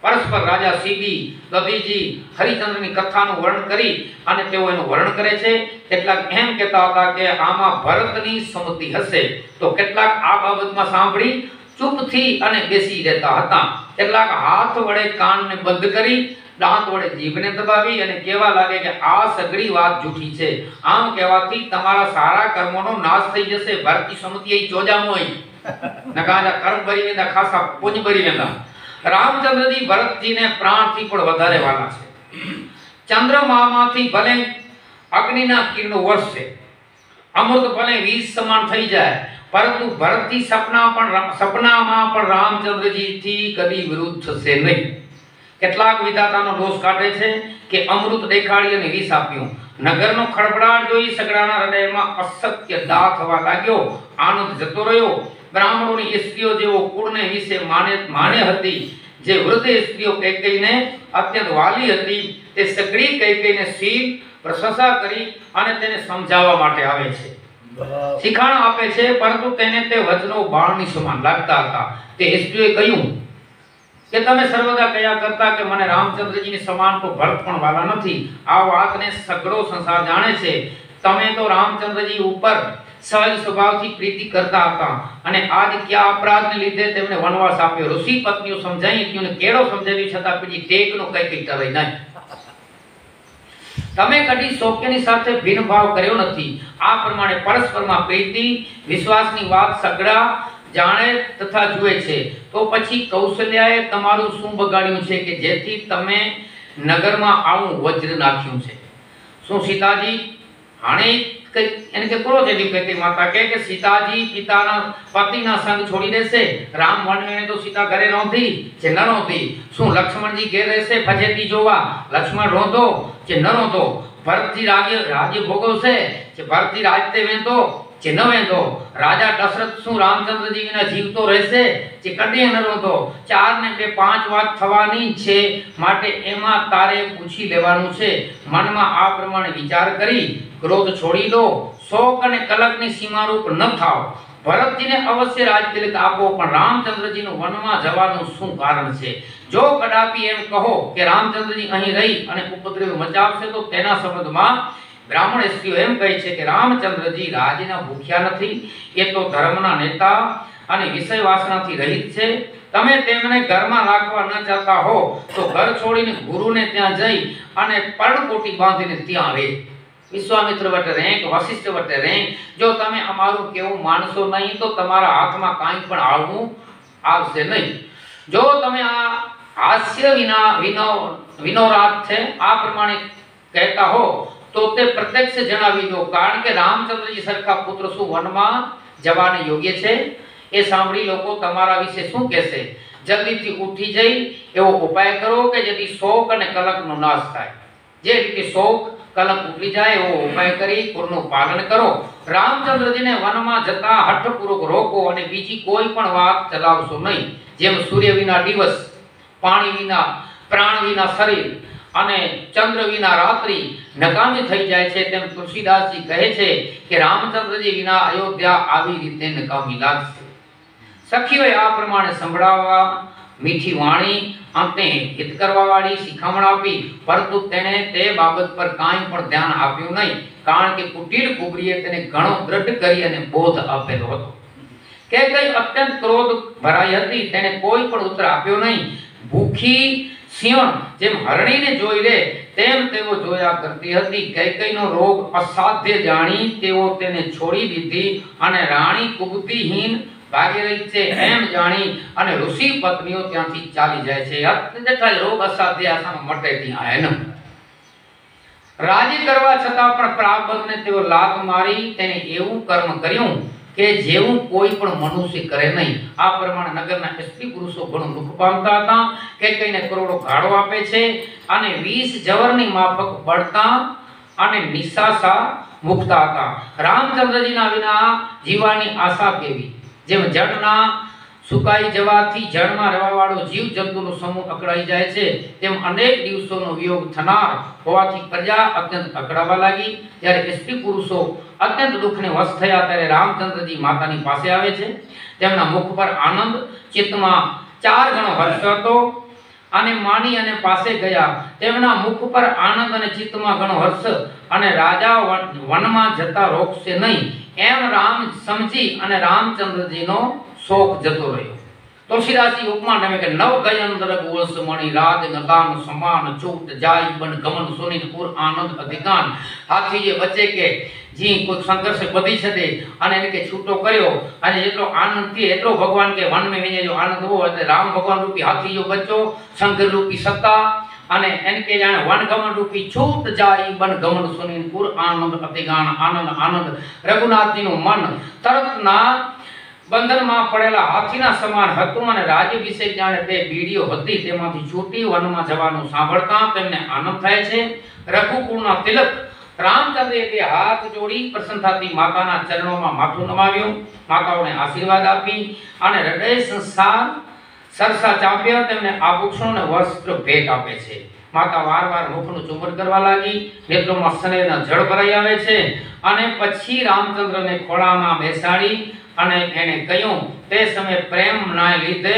પરસ્પર રાજા સીબી દધીજી હરિચંદ્રની કથાનું વર્ણન કરી અને તેઓ એનું વર્ણન કરે છે કેટલાક એમ કહેતા હતા કે આમાં ભરતની સંમતિ હશે તો કેટલાક આ બાબતમાં સાંભળી ચૂપથી અને બેસી રહેતા હતા કેટલાક હાથ વડે કાનને બંધ કરી દાંત વડે જીભને દબાવી અને કહેવા લાગે કે આ સગળી વાત જૂઠી છે આમ કહેવાથી તમારા સારા કર્મોનો નાશ થઈ જશે ભરતી સમતિ એ ચોજામોય નકાજા કર્મ ભરી વેંદા ખાસા પુણ્ય ભરી વેંદા રામચંદ્રજી ભરતજીને પ્રાણથી પણ વધારે વાલા છે ચંદ્રમામાંથી ભલે અગ્નિના કિરણો વરસે અમૃત ભલે વીજ સમાન થઈ જાય પરંતુ ભરતજી સપનામાં પણ રામચંદ્રજીથી કદી વિરુદ્ધ થશે નહીં કેટલાક વિધાતાનો દોષ કાઢે છે કે અમૃત દેખાડી અને વિષ આપ્યું નગરનો ખળબળાટ જોઈ સગડાના હૃદયમાં અસત્ય દાહ થવા લાગ્યો આનંદ જતો રહ્યો બ્રાહ્મણોની સ્ત્રીઓ જેવો કુળને વિશે માને હતી જે વૃદ્ધ સ્ત્રીઓ કૈકેયીને અત્યંત વાલી હતી તે સગડી કૈકેયીને શીલ પ્રશંસા કરી અને તેને સમજાવવા માટે આવે છે શિખાણ આપે છે પરંતુ તેને તે વચનો બાણની સમાન લાગતા હતા તે સ્ત્રીએ કહ્યું કે તમે સર્વદા કયા કરતા કે મને રામચંદ્રજીની સમાન તો ભરત પણ વાલા નથી આ વાતને સગળો સંસાર જાણે છે તમે તો રામચંદ્રજી ઉપર સહજ સ્વભાવથી પ્રીતિ કરતા હતા અને આજ ક્યાં અપરાધને લીધે તેમને વનવાસ આપ્યો ઋષિ પત્નીઓ સમજાઈ હતી અને કેળો સમજાવી છતાં પછી ટેકનો કઈ ટળાઈ નહીં તમે કદી શોક્યની સાથે ભિન્નભાવ કર્યો નથી આ પ્રમાણે પરસ્પરમાં પ્રીતિ વિશ્વાસની વાત સગળા જાણે તથા જુએ છે તો પછી કૌશલ્યાએ તમારું શું બગાડ્યું છે કે જેથી તમે નગરમાં આવું વજ્ર નાખ્યું છે શું સીતાજી હાણે એને કે ક્રોધેલી કહેતી માતા કે સીતાજી પિતાના પતિના સંગ છોડી દેશે, રામ વનને તો સીતા ઘરે નહોતી જે ન નહોતી, શું લક્ષ્મણજી ઘેર રહેશે ફજેતી જોવા, લક્ષ્મણ રોંધો જે ન રોંધો, ભરતજી રાજ્ય ભોગવશે જે ભરતજી રાજતે વેંધો જે ન વેંધો, રાજા દશરથ શું રામચંદ્રજી વિના જીવતો રહેશે જે કદી ન રોંધો, 4 ને 2 5 વાત થવાની છે, માટે એમાં તારે પૂછી લેવાનું છે, મનમાં આ પ્રમાણે વિચાર કરી ક્રોધ છોડી દો, શોક અને કલકની સીમારૂપ ન થાવ, ભરતજીને અવશ્ય રાજતિલક આપો, પણ રામચંદ્રજીનું વનમાં જવાનું શું કારણ છે? જો કદાપી એમ કહો કે રામચંદ્રજી અહીં રહી અને ઉપદ્રવ મચાવશે તો તેના સંબંધમાં બ્રાહ્મણ સ્ત્રીઓ એમ કહે છે કે રામચંદ્રજી રાજના ભૂખ્યા નથી, એ તો ધર્મના નેતા અને વિષય વાસનાથી રહિત છે, તમે તેમને ઘરમાં રાખવા ન ચાહતા હો તો ઘર છોડીને ગુરુને ત્યાં જઈ અને પર્ણકોટી બાંધીને ત્યાં રહે, વિશ્વામિત્ર વટે રેંક, વશિષ્ઠ વટે રેંક, જો તમે અમારું કેવું માનશો નહીં તો તમારા હાથમાં કાંઈ પણ આવવું આવશે નહીં, જો તમે આ હાસ્ય વિનોરાત છે આ પ્રમાણે કહેતા હો તો તે પ્રત્યક્ષ જણાવી દો, કારણ કે રામચંદ્રજી સરખા પુત્ર શું વનમાં જવાને યોગ્ય છે? એ સાંભળી લોકો તમારા વિશે શું કહેશે? જલ્દીથી ઉઠી જઈ એવો ઉપાય કરો કે જેથી શોક અને કલકનો નાશ થાય, જે રીતે શોક કલક ઉઠી જાય એવો ઉપાય કરી કુળનું પાલન કરો, રામચંદ્રજીને વનમાં જતા હઠપૂર્વક રોકો અને બીજી કોઈ પણ વાત ચલાવશો નહીં, જેમ સૂર્ય વિના દિવસ, પાણી વિના પ્રાણ વિના શરીર અને ચંદ્ર વિના રાત્રિ નકામી થઈ જાય છે, તેમ તુલસીદાસજી કહે છે કે રામચંદ્રજી વિના અયોધ્યા આવી રીતે નકામી લાગશે. સખીઓએ આ પ્રમાણે સંભળાવવા મીઠી વાણી અંતે હિત કરવા વાળી શિખામણ આપી, પરંતુ તેણે તે બાબત પર કાંઈ પણ ધ્યાન આપ્યું નહીં, કારણ કે કુટિલ કુબરીએ તેને ઘણો દ્રઢ કરી અને બોધ આપેલો હતો. કે કઈ અત્યંત ક્રોધ ભરાઈ હતી, તેણે કોઈ પણ ઉત્તર આપ્યો નહીં, ભૂખી સિંહણ જેમ હરણીને જોઈ લે તેમ તેઓ જોયા કરતી હતી, કૈકેયીનો રોગ અસાધ્ય જાણી તેઓ તેને છોડી દીધી અને રાણી કુબતીહીન ભાગી રહી છે એમ જાણી અને ઋષિ પત્નીઓ ત્યાંથી ચાલી જાય છે. અત્યંત રોગ અસાધ્ય આસામાં મટે ત્યાં એમ રાજી કરવા છતાં પણ પ્રાબંધને તેઓ લાત મારી તેને એવું કર્મ કર્યું કે જેવું કોઈ પણ મનુષ્ય કરે નહીં. આ પ્રમાણે નગરના સ્ત્રી પુરુષો ઘણું દુઃખ પામતા હતા, કૈકેયીને કરોડો ગાળો આપે છે અને 20 જવરની માફક બળતા અને નિશાસા મુકતા હતા. રામચંદ્રજીના વિના જીવવાની આશા કેવી? જેમ જળના સુકાઈ જવાથી જળમાં રહેવાવાળો જીવ જંતુનો સમૂહ અકળાઈ જાય છે, તેમ અનેક દિવસોનો વિયોગ થનાર હોવાથી પ્રજા અત્યંત અકળાવા લાગી. ત્યારે સ્ત્રી પુરુષો અત્યંત દુઃખને વશ થયા ત્યારે રામચંદ્રજી માતાની પાસે આવે છે, તેમના મુખ પર આનંદ, ચિત્તમાં 4 ગણો હર્ષ હતો અને માની અને પાસે ગયા, તેમના મુખ પર આનંદ અને ચિત્તમાં ઘણો હર્ષ અને રાજા વનમાં જતા રોકશે નહીં એમ રામ સમજી અને રામચંદ્રજીનો શોક જતો રહ્યો. તુલસીદાસજી ઉપમા નમે કે નવ ગયંદર ગોળસ મણી રાજ નગાન સમાન ચૂટ જાય બન ગમન સુનિત પુર આનંદ અધિકાન. હાથી એ વચ્ચે કે જી કોઈ સંઘર્ષ બધી છે અને એને કે છૂટો કર્યો અને જેટલો આનંદ થી એટલો ભગવાન કે વન में વિને જો આનંદ હો એટલે રામ ભગવાન રૂપી હાથી જો બચ્ચો શંકર રૂપી સત્તા અને એન કે જાણે વન ગમન રૂપી છૂટ જાય બન ગમન સુનિત પુર આનંદ અધિકાન. આનંદ આનંદ રઘુનાથજીનું મન તરતના બંધનમાં પડેલા હાથીના સમાન હતું અને રાજ્યાભિષેક જાણે તે બીડીઓ હતી તેમાંથી છૂટી વનમાં જવાનું સાંભળતા તેમને આનંદ થાય છે. રઘુકુળના તિલક રામચંદ્રે તે હાથ જોડી પ્રસન્નતાથી માતાના ચરણોમાં માથું નમાવ્યું, માતાઓને આશીર્વાદ આપી અને હૃદય સંસાર સરસા ચાપ્યા, તેમને આભૂષણો અને વસ્ત્ર ભેટ આપે છે. માતા વારવાર મુખનું ચુંબન કરવા લાગી, નેત્રોમાં સ્નેહના જળ ભરાઈ આવે છે અને પછી રામચંદ્રને ખોળામાં બેસાડી અને એને કહ્યું, તે સમયે પ્રેમના લીધે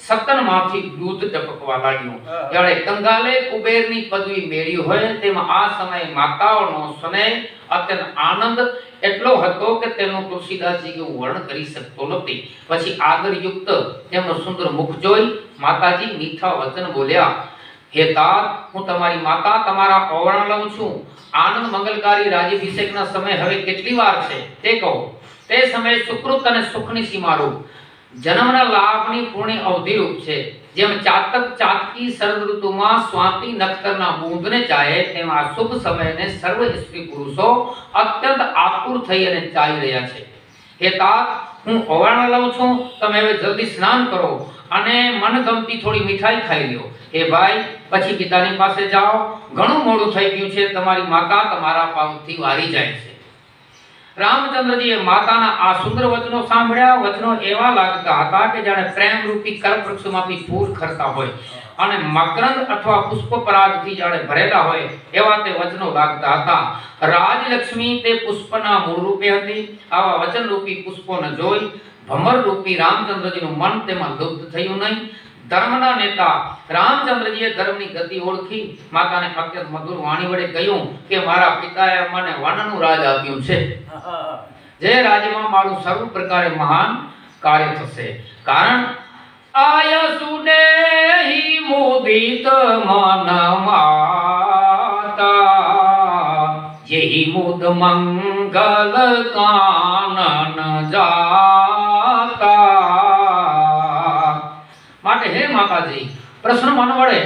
સતનમાંથી દૂધ ટપકવા લાગ્યું. જ્યારે કંગાલે કુબેરની પદવી મેળવી હોય તેમાં આ સમયે માતાઓનો સ્નેહ અત્યંત આનંદ એટલો હતો કે તેનું તુલસીદાસજી વર્ણન કરી શકતો નથી. પછી આદરયુક્ત તેમનો સુંદર મુખ જોઈ માતાજી મીઠા વચન બોલ્યા, હે તાત, હું તમારી માતા તમારા ઓવરણ લઉં છું. આનંદ મંગલકારી રાજ્યાભિષેકના સમય હવે કેટલી વાર છે તે કહો. તે સમયે સુકૃત અને સુખની સીમારૂપ જન્મના લાભની પૂર્ણ અવધિરૂપ છે. જેમ ચાતક ચાતકી શરદ ઋતુમાં સ્વાતિ નક્ષત્રના બૂંદને ચાહે તેમ આ શુભ સમયને સર્વ સ્ત્રી પુરુષો અત્યંત આતુર થઈ અને ચાલી રહ્યા છે. હે तात, હું ઓવારણા લઉં છું, તમે હવે જલ્દી સ્નાન કરો અને મનગમતી થોડી મીઠાઈ ખાઈ લ્યો. હે ભાઈ, પછી પિતાની પાસે જાઓ, ઘણું મોડું થઈ ગયું છે, તમારી માતા તમારા પાવથી વારી જાય છે. રામચંદ્રજીએ માતાના આ સુંદર વચનો સાંભળ્યા. વચનો એવા લાગતા હતા કે જાણે પ્રેમ રૂપી કલ્પવૃક્ષમાંથી ફૂલ ખરતા હોય અને મકરંદ અથવા પુષ્પપરાગથી જાણે ભરેલા હોય એવા તે વચનો લાગતા હતા. રાજલક્ષ્મી તે પુષ્પના મૂળ રૂપે હતી. આવા વચન રૂપી પુષ્પોને જોઈ ભમર રૂપી રામચંદ્રજીનું મન તેમાં દુગ્ધ થયું નહીં. ધર્મના નેતા રામચંદ્રજીએ ધર્મની ગતિ ઓળખી માતાને અત્યંત મધુર વાણી વડે કહ્યું કે મારા પિતાએ મને વનનું રાજ આપ્યું છે, જે રાજ્યમાં મારું સર્વ પ્રકારે મહાન કાર્ય થશે. કારણ આયસુને હિ મુદિત મન માતા, જેહી મુદ મંગલ કાનન જાતા. માટે હે માતાજી, પ્રશ્ન મન વડે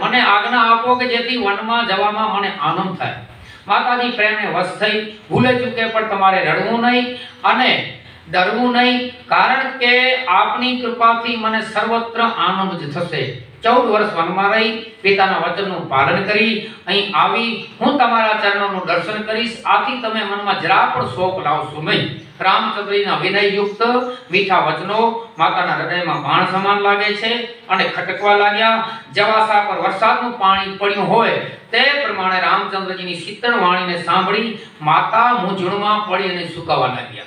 મને આજ્ઞા આપો કે જેથી વનમાં જવામાં મને આનંદ થાય. માતાજી પ્રેમને વશ થઈ ભૂલે ચૂકે પણ તમારે રડવું નહીં અને ડરવું નહીં, કારણ કે આપની કૃપાથી મને સર્વત્ર આનંદ જ થશે. 14 વર્ષ વનમાં રહી પિતાના વચનનું પાલન કરી અહીં આવી હું તમારા ચરણોનું દર્શન કરીશ. આથી તમે મનમાં જરા પણ શોક લાવશો નહીં. રામચંદ્રજીના વિનયયુક્ત મીઠા વચનો માતાના હૃદયમાં બાણ સમાન લાગે છે અને ખટકવા લાગ્યા. જવાસા પર વરસાદનું પાણી પડ્યું હોય તે પ્રમાણે રામચંદ્રજીની શીતળ વાણીને સાંભળી માતા મૂંઝવણમાં પડી અને સુકાવા લાગ્યા.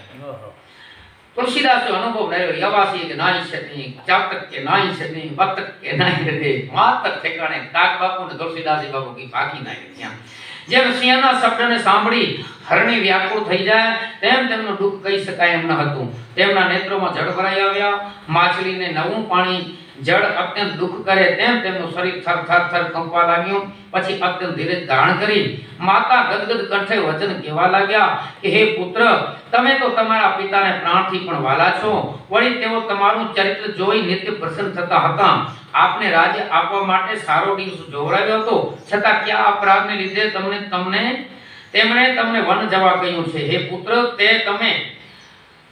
तुलसीदास अनुभव रह्यो यवासी के नाई छनी, जातक के नाई छनी, वतक के नाई रे, मातक ठेकाणे काग बापू ने तुलसीदास बापू की बाकी नाई ત્યાં. જેમ સિંહના શબ્દને સાંભળી હરણી વ્યાકુળ થઈ જાય તેમ તેમનું દુઃખ કહી શકાય એમ ન હતું. તેમના નેત્રોમાં જળ ભરાઈ આવ્યા. માછલીને નવું પાણી જળ અત્યંત દુઃખ કરે તેમ તેમનું શરીર થર થર થર કંપવા લાગ્યું. પછી અત્યંત ધીરજ ધારણ કરી માતા ગદગદ કંઠે વચન કહેવા લાગ્યા કે હે પુત્ર, તમે તો તમારા પિતાને પ્રાણથી પણ વાલા છો. વળી તેઓ તમારું ચરિત્ર જોઈ નિત્ય પ્રસન્ન થતા હતા. આપને રાજ્ય આપવા માટે સારો દિવસ જોવરાવ્યો હતો, છતાં કયા અપરાધને લીધે તેમણે તમને વન જવા કહ્યું છે? હે પુત્ર, તે તમે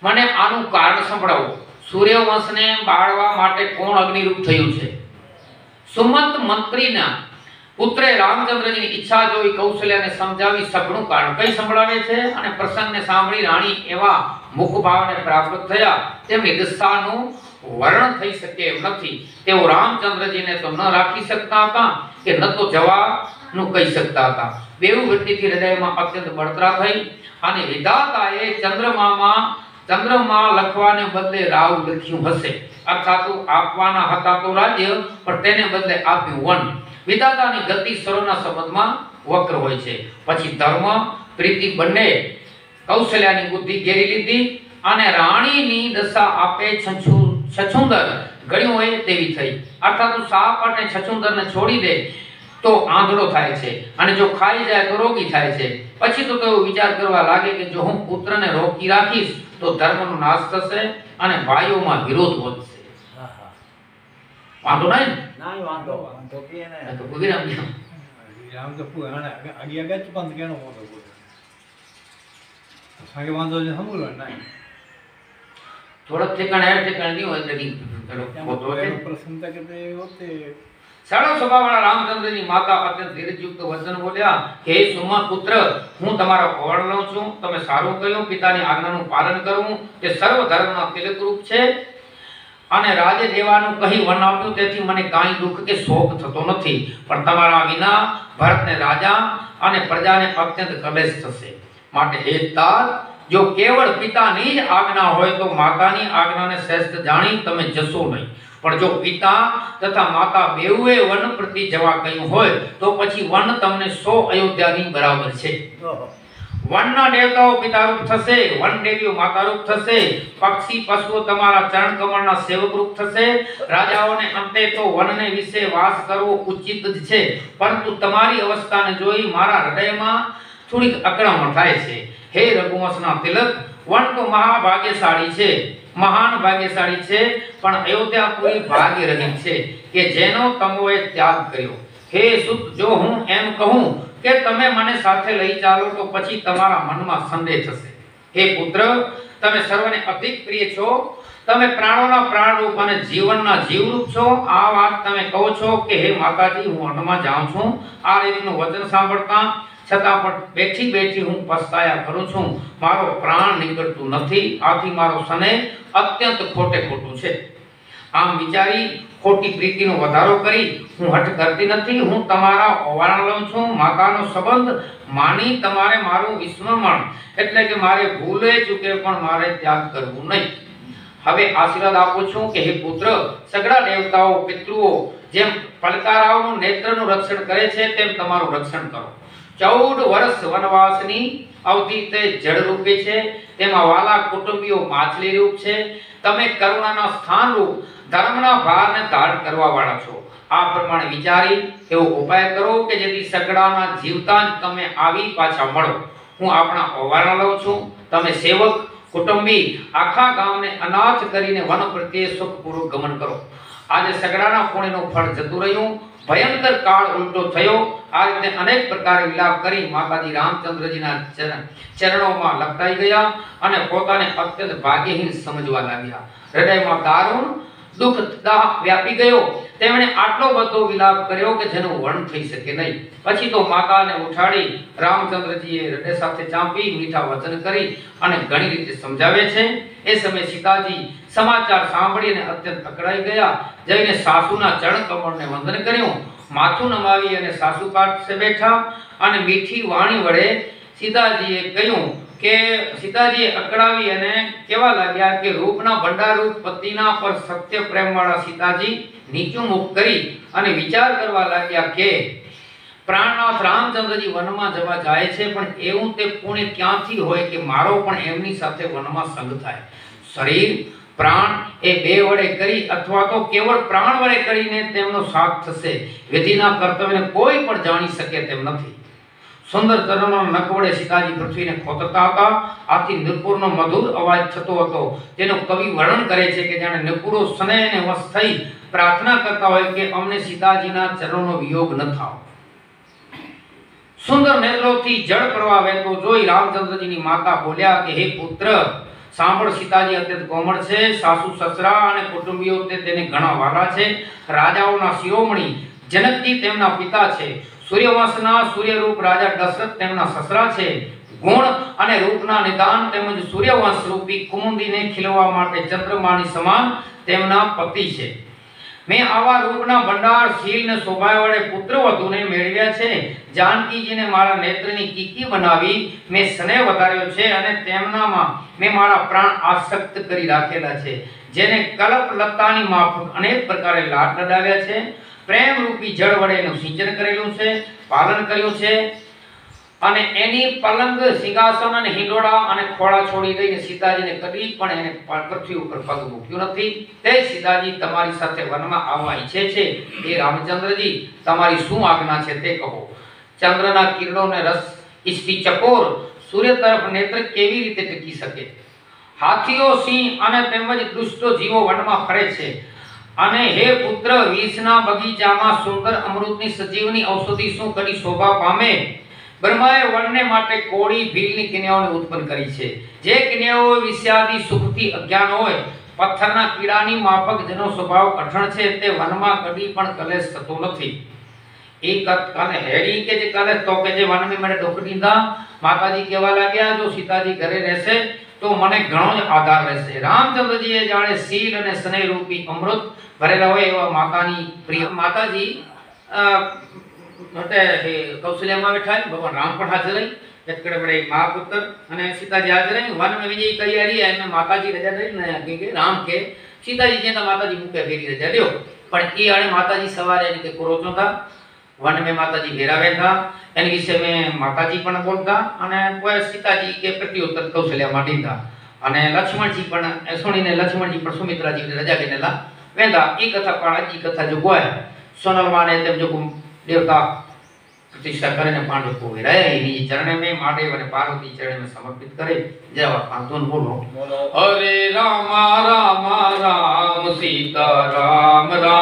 મને આનું કારણ સંભળાવો. સૂર્યવંશને બાળવા માટે કોણ અગ્નિરૂપ થયું છે? સુમંત મંત્રીના પુત્રે રામચંદ્રજીની ઈચ્છા જોઈ કૌશલ્યાને સમજાવી સઘળું કારણ કઈ સંભળાવે છે અને પ્રસંગને સાંભળી રાણી એવા મુખભાવને પ્રાપ્ત થયા તેમની દશાનું વર્ણન થઈ શકે એમ નથી. તેઓ રામચંદ્રજીને તો ન રાખી શકતા હતા કે ન તો જવાનું કહી શકતા હતા. બેઉ વૃત્તિથી હૃદયમાં અત્યંત બળતરા થઈ અને વિધાતાએ ચંદ્રમાં લખવાને બદલે રાવ લખ્યું હશે. અર્થાત આપવાના હતા તો રાજ્ય, પણ તેને બદલે આપ્યું વન. વિધાતાની ગતિ સરોના સંબંધમાં વક્ર હોય છે. પછી ધર્મ પ્રીતિ બંને કૌશલ્યાની બુદ્ધિ ઘેરી લીધી અને રાણીની દશા આપે છછુંદર ગળ્યું હોય તેવી થઈ. અર્થાત સાપ અને છછુંદરને છોડી દે તો આંધળો થાય છે અને જો ખાઈ જાય તો રોગી થાય છે. પછી તો તેઓ વિચાર કરવા લાગે કે જો હું પુત્રને રોકી રાખીશ તો ધર્મનો નાશ થશે અને ભાઈઓમાં વિરોધ વધશે. વાંધો નહીં નાઈ વાંધો વાંધો કે ને તો ગુગીરામ રામ તો પુરાણા અગિયા ગચ બંધ કેનો મોટો બોલ સાગે વાંધો જે સમુલો નહીં થોડક ઠેકાણે નહીં હોય તેની ફોટો છે. પ્રસન્નતા કે તે હોતે સરળ સ્વભાવવાળા રામચંદ્રની માતા અત્યંત ધીરજયુક્ત વચન બોલ્યા કે હે સુમા પુત્ર, હું તમારો ઓવાળ લઉં છું. તમે સારું કહ્યું. પિતાની આજ્ઞાનું પાલન કરવું તે સર્વ ધર્મના તિલકરૂપ છે અને રાજ્ય દેવાનું કહી વન આપ્યું, તેથી મને કાંઈ દુઃખ કે શોક થતો નથી. પણ તમારા વિના ભરતને રાજા અને પ્રજાને અત્યંત કલેશ થશે. માટે હે तात, જો કેવળ પિતાની જ આજ્ઞા હોય તો માતાની આજ્ઞાને શ્રેષ્ઠ જાણી તમે જશો નહીં. પણ જો પિતા તથા માતા બેઉએ વન પ્રતિ જવા કહ્યું હોય તો પછી વન તમને 100 અયોધ્યાની બરાબર છે. વનના દેવતાઓ પિતારૂપ થશે, વન દેવીઓ માતારૂપ થશે, પક્ષી પશુઓ તમારા ચરણ કમળના સેવકરૂપ થશે. રાજાઓને અંતે તો વનને વિશે વાસ કરવો ઉચિત જ છે, પરંતુ તમારી અવસ્થાને જોઈ મારા હૃદયમાં થોડીક અકળામણ થાય છે. હે રઘુવંશના તિલક, વન તો મહાભાગ્યશાળી છે. મહાન ભાગ્યશાળી છે, પણ અયોધ્યાપુરી ભાગ્ય રહિત છે કે જેનો તમોએ ત્યાગ કર્યો. હે સુત, જો હું એમ કહું કે તમે મને સાથે લઈ ચાલો તો પછી તમારા મનમાં સંદેહ થશે. હે પુત્ર, તમે સર્વને અધિક પ્રિય છો, તમે પ્રાણોના પ્રાણરૂપ અને જીવનના જીવરૂપ છો. આ વાત તમે કહો છો કે હે માતાજી, હું વનમાં જાઉં છું. આ દેવીનું વચન સાંભળતા છતાં પણ બેઠી બેઠી હું પસ્તાયા કરું છું. મારો પ્રાણ નીકળતું નથી. આથી મારો સ્નેહ અત્યંત ખોટે ખોટું છે. આમ વિચારી ખોટી પ્રીતિનો વધારો કરી હું હઠ કરતી નથી. હું તમારા ઓવારણા લઉં છું. માતાનો સંબંધ માની તમારે મારું વિસ્મરણ, એટલે કે મારે ભૂલે ચૂકે પણ મારે ત્યાગ કરવું નહીં. હવે આશીર્વાદ આપું છું કે હે પુત્ર, સગળા દેવતાઓ પિતૃઓ જેમ પલકારાઓનું નેત્રનું રક્ષણ કરે છે તેમ તમારું રક્ષણ કરો. 14 વર્ષ વનવાસની અવધિ તે જળ રૂપે છે, તેમાં વાલા કુટુંબીઓ માછલી રૂપ છે. તમે કરુણાના સ્થાન રૂપ ધર્મના ભારને ધારણ કરવા વાળા છો. આ પ્રમાણે વિચારી એવો ઉપાય કરો કે જેથી સગડાના જીવતા જ તમે આવી પાછા મળો. હું આપણા ઓવારણા લઉં છું. તમે સેવક કુટુંબી આખા ગામને અનાથ કરીને વન પ્રત્યે સુખપૂર્વક ગમન કરો. આજે સગડાના પુણ્યનું ફળ જતું રહ્યું. ભયંકર કાળ ઉલટો થયો. આ રીતે અનેક પ્રકારે વિલાપ કરી માતાજી રામચંદ્રજીના ચરણોમાં લપટાઈ ગયા અને પોતાને અત્યંત ભાગ્યહીન સમજવા લાગ્યા. હૃદયમાં દારૂણ દુઃખ વ્યાપી ગયો. તેમણે આટલો બધો વિલાપ કર્યો કે જેનું વર્ણન થઈ શકે નહીં. પછી તો માતાને ઉઠાડી રામચંદ્રજીએ હૃદય સાથે ચાંપી મીઠા વચન કરી અને ઘણી રીતે સમજાવે છે. એ સમયે સીતાજી સમાચાર સાંભળીને અત્યંત અકળાઈ ગયા. જઈને સાસુના ચરણ કમળને વંદન કર્યું. માથું નમાવી અને સાસુ પાસે બેઠા અને મીઠી વાણી વડે સીતાજીએ કહ્યું કે સીતાજીએ અકળાવી અને કહેવા લાગ્યા કે રૂપના ભંડારૂપ પતિના પર સત્ય પ્રેમવાળા સીતાજી નીચું મુખ કરી અને વિચાર કરવા લાગ્યા કે પ્રાણનાથ રામચંદ્રજી વનમાં જવા જાય છે, પણ એવું તે પુણ્ય ક્યાંથી હોય કે મારો પણ એમની સાથે વનમાં સંગ થાય. શરીર પ્રાણ એ બે વડે કરી અથવા તો કેવળ પ્રાણ વડે કરીને તેમનો સાથ થશે. વિધિના કર્તવ્યને કોઈ પણ જાણી શકે તેમ નથી. સુંદર ચરણોના નખ વડે સીતાજી પૃથ્વીને ખોતરતા હતા. આથી નુપુરનો મધુર અવાજ થતો હતો. તેનું કવિ વર્ણન કરે છે કે જાણે નુપુરો સ્નેહને વશ થઈ પ્રાર્થના કરતા હોય કે અમને સીતાજીના ચરણોનો વિયોગ ન થાવ. સુંદર નેત્રોથી જળ પ્રવાહ વહેતો જોઈ રામચંદ્રજીની માતા બોલ્યા કે હે પુત્ર, સાંભળ, સીતાજી અત્યંત કોમળ છે. સાસુ સસરા અને કુટુંબીઓ તેને ઘણા વાલા છે. રાજાઓના શિરોમણી જનકજી તેમના પિતા છે. સૂર્યવંશના સૂર્યરૂપ રાજા દશરથ તેમના સસરા છે. ગુણ અને રૂપના નિદાન તેમજ સૂર્યવંશ રૂપી કુમુદીને ખીલવા માટે ચંદ્રમાની સમાન તેમના પતિ છે. મેં આવા રૂપના ભંડાર શીલ ને શોભા વડે પુત્ર વધુને મેળવ્યા છે. જાનકીજીને મારા નેત્રની કીકી બનાવી મેં સ્નેહ વધાર્યો છે અને તેમનામાં મેં મારા પ્રાણ આસક્ત કરી રાખેલા છે. જેને કલ્પ લતાની માફક અનેક પ્રકારે લાડ લડાવ્યા છે. પ્રેમ રૂપી જળ વડે એનું સિંચન કરેલું છે, પાલન કર્યું છે અને એની પલંગ સિંહાસન અને હિંડોળા અને ખોળા છોડી દઈને સીતાજીને કદી પણ એને પૃથ્વી ઉપર પગ મૂક્યું નથી. તે સીતાજી તમારી સાથે વનમાં આવવા ઈચ્છે છે. એ રામચંદ્રજી, તમારી શું આજ્ઞા છે તે કહો. ચંદ્રના કિરણોને રસ ઈષ્ટી ચકોર સૂર્ય તરફ નેત્ર કેવી રીતે ટકી શકે? હાથીઓ, સિંહ અને તેમજ દુષ્ટો જીવો વનમાં ફરે છે. અને હે પુત્ર, વિષના બગીચામાં સુંદર અમૃતની સજીવની ઔષધિ શું કરી શોભા પામે? બ્રહ્માએ વનને માટે કોળી ભીલની કન્યાઓને ઉત્પન્ન કરી છે. જે કન્યાઓ વિષયાદી સુખથી અજ્ઞાન હોય, પથ્થરના કીડાની માફક જેનો સ્વભાવ કઠણ છે, તે વનમાં કદી પણ કલેશ થતો નથી. એ કાલે હેડી કે જે કાલે તો કે જે વન में मैंने ડોક દીધા. માતાજી કહેવા લાગ્યા, જો સીતાજી ઘરે રહેશે તો મને ઘણો જ આધાર રહેશે. રામચંદ્રજીએ જાણે શીલ અને સ્નેહ રૂપી અમૃત ભરેલા હોય એવા માતાની પ્રિય માતાજી કૌશલ્યામાં બેઠા. ભગવાન રામ પણ હાજર રહી. એકડે બડે મહાપુત્ર અને સીતાજી હાજર રહી. વન में विजय કરી રહી અને માતાજી રજા રહી ને કે રામ કે સીતાજી જે માતાજી મુકે ફેરી રજા લ્યો. પણ એ આણે માતાજી સવારે એને કે કોરોચો હતા. वन में माताजी भेरावे था. एनी विषय में माताजी पण बोलता અને કોઈ સીતાજી કે પ્રત્યુત્તર કૌશલ્યામાં દીધા. અને લક્ષ્મણજી પણ સોણીને લક્ષ્મણજી પણ સુમિત્રાજી રજા ગયેલા વેંદા. એ કથા પણ એ કથા જો ગોય સોનલમાને તેમ જો દેવતા प्रतिष्ठा કરીને પાંડુ को विराया इन्हीं चरण में महादेव અને पार्वती चरण में समर्पित करे। जय पांचों बोलो બોલો हरे राम राम राम सीता राम राम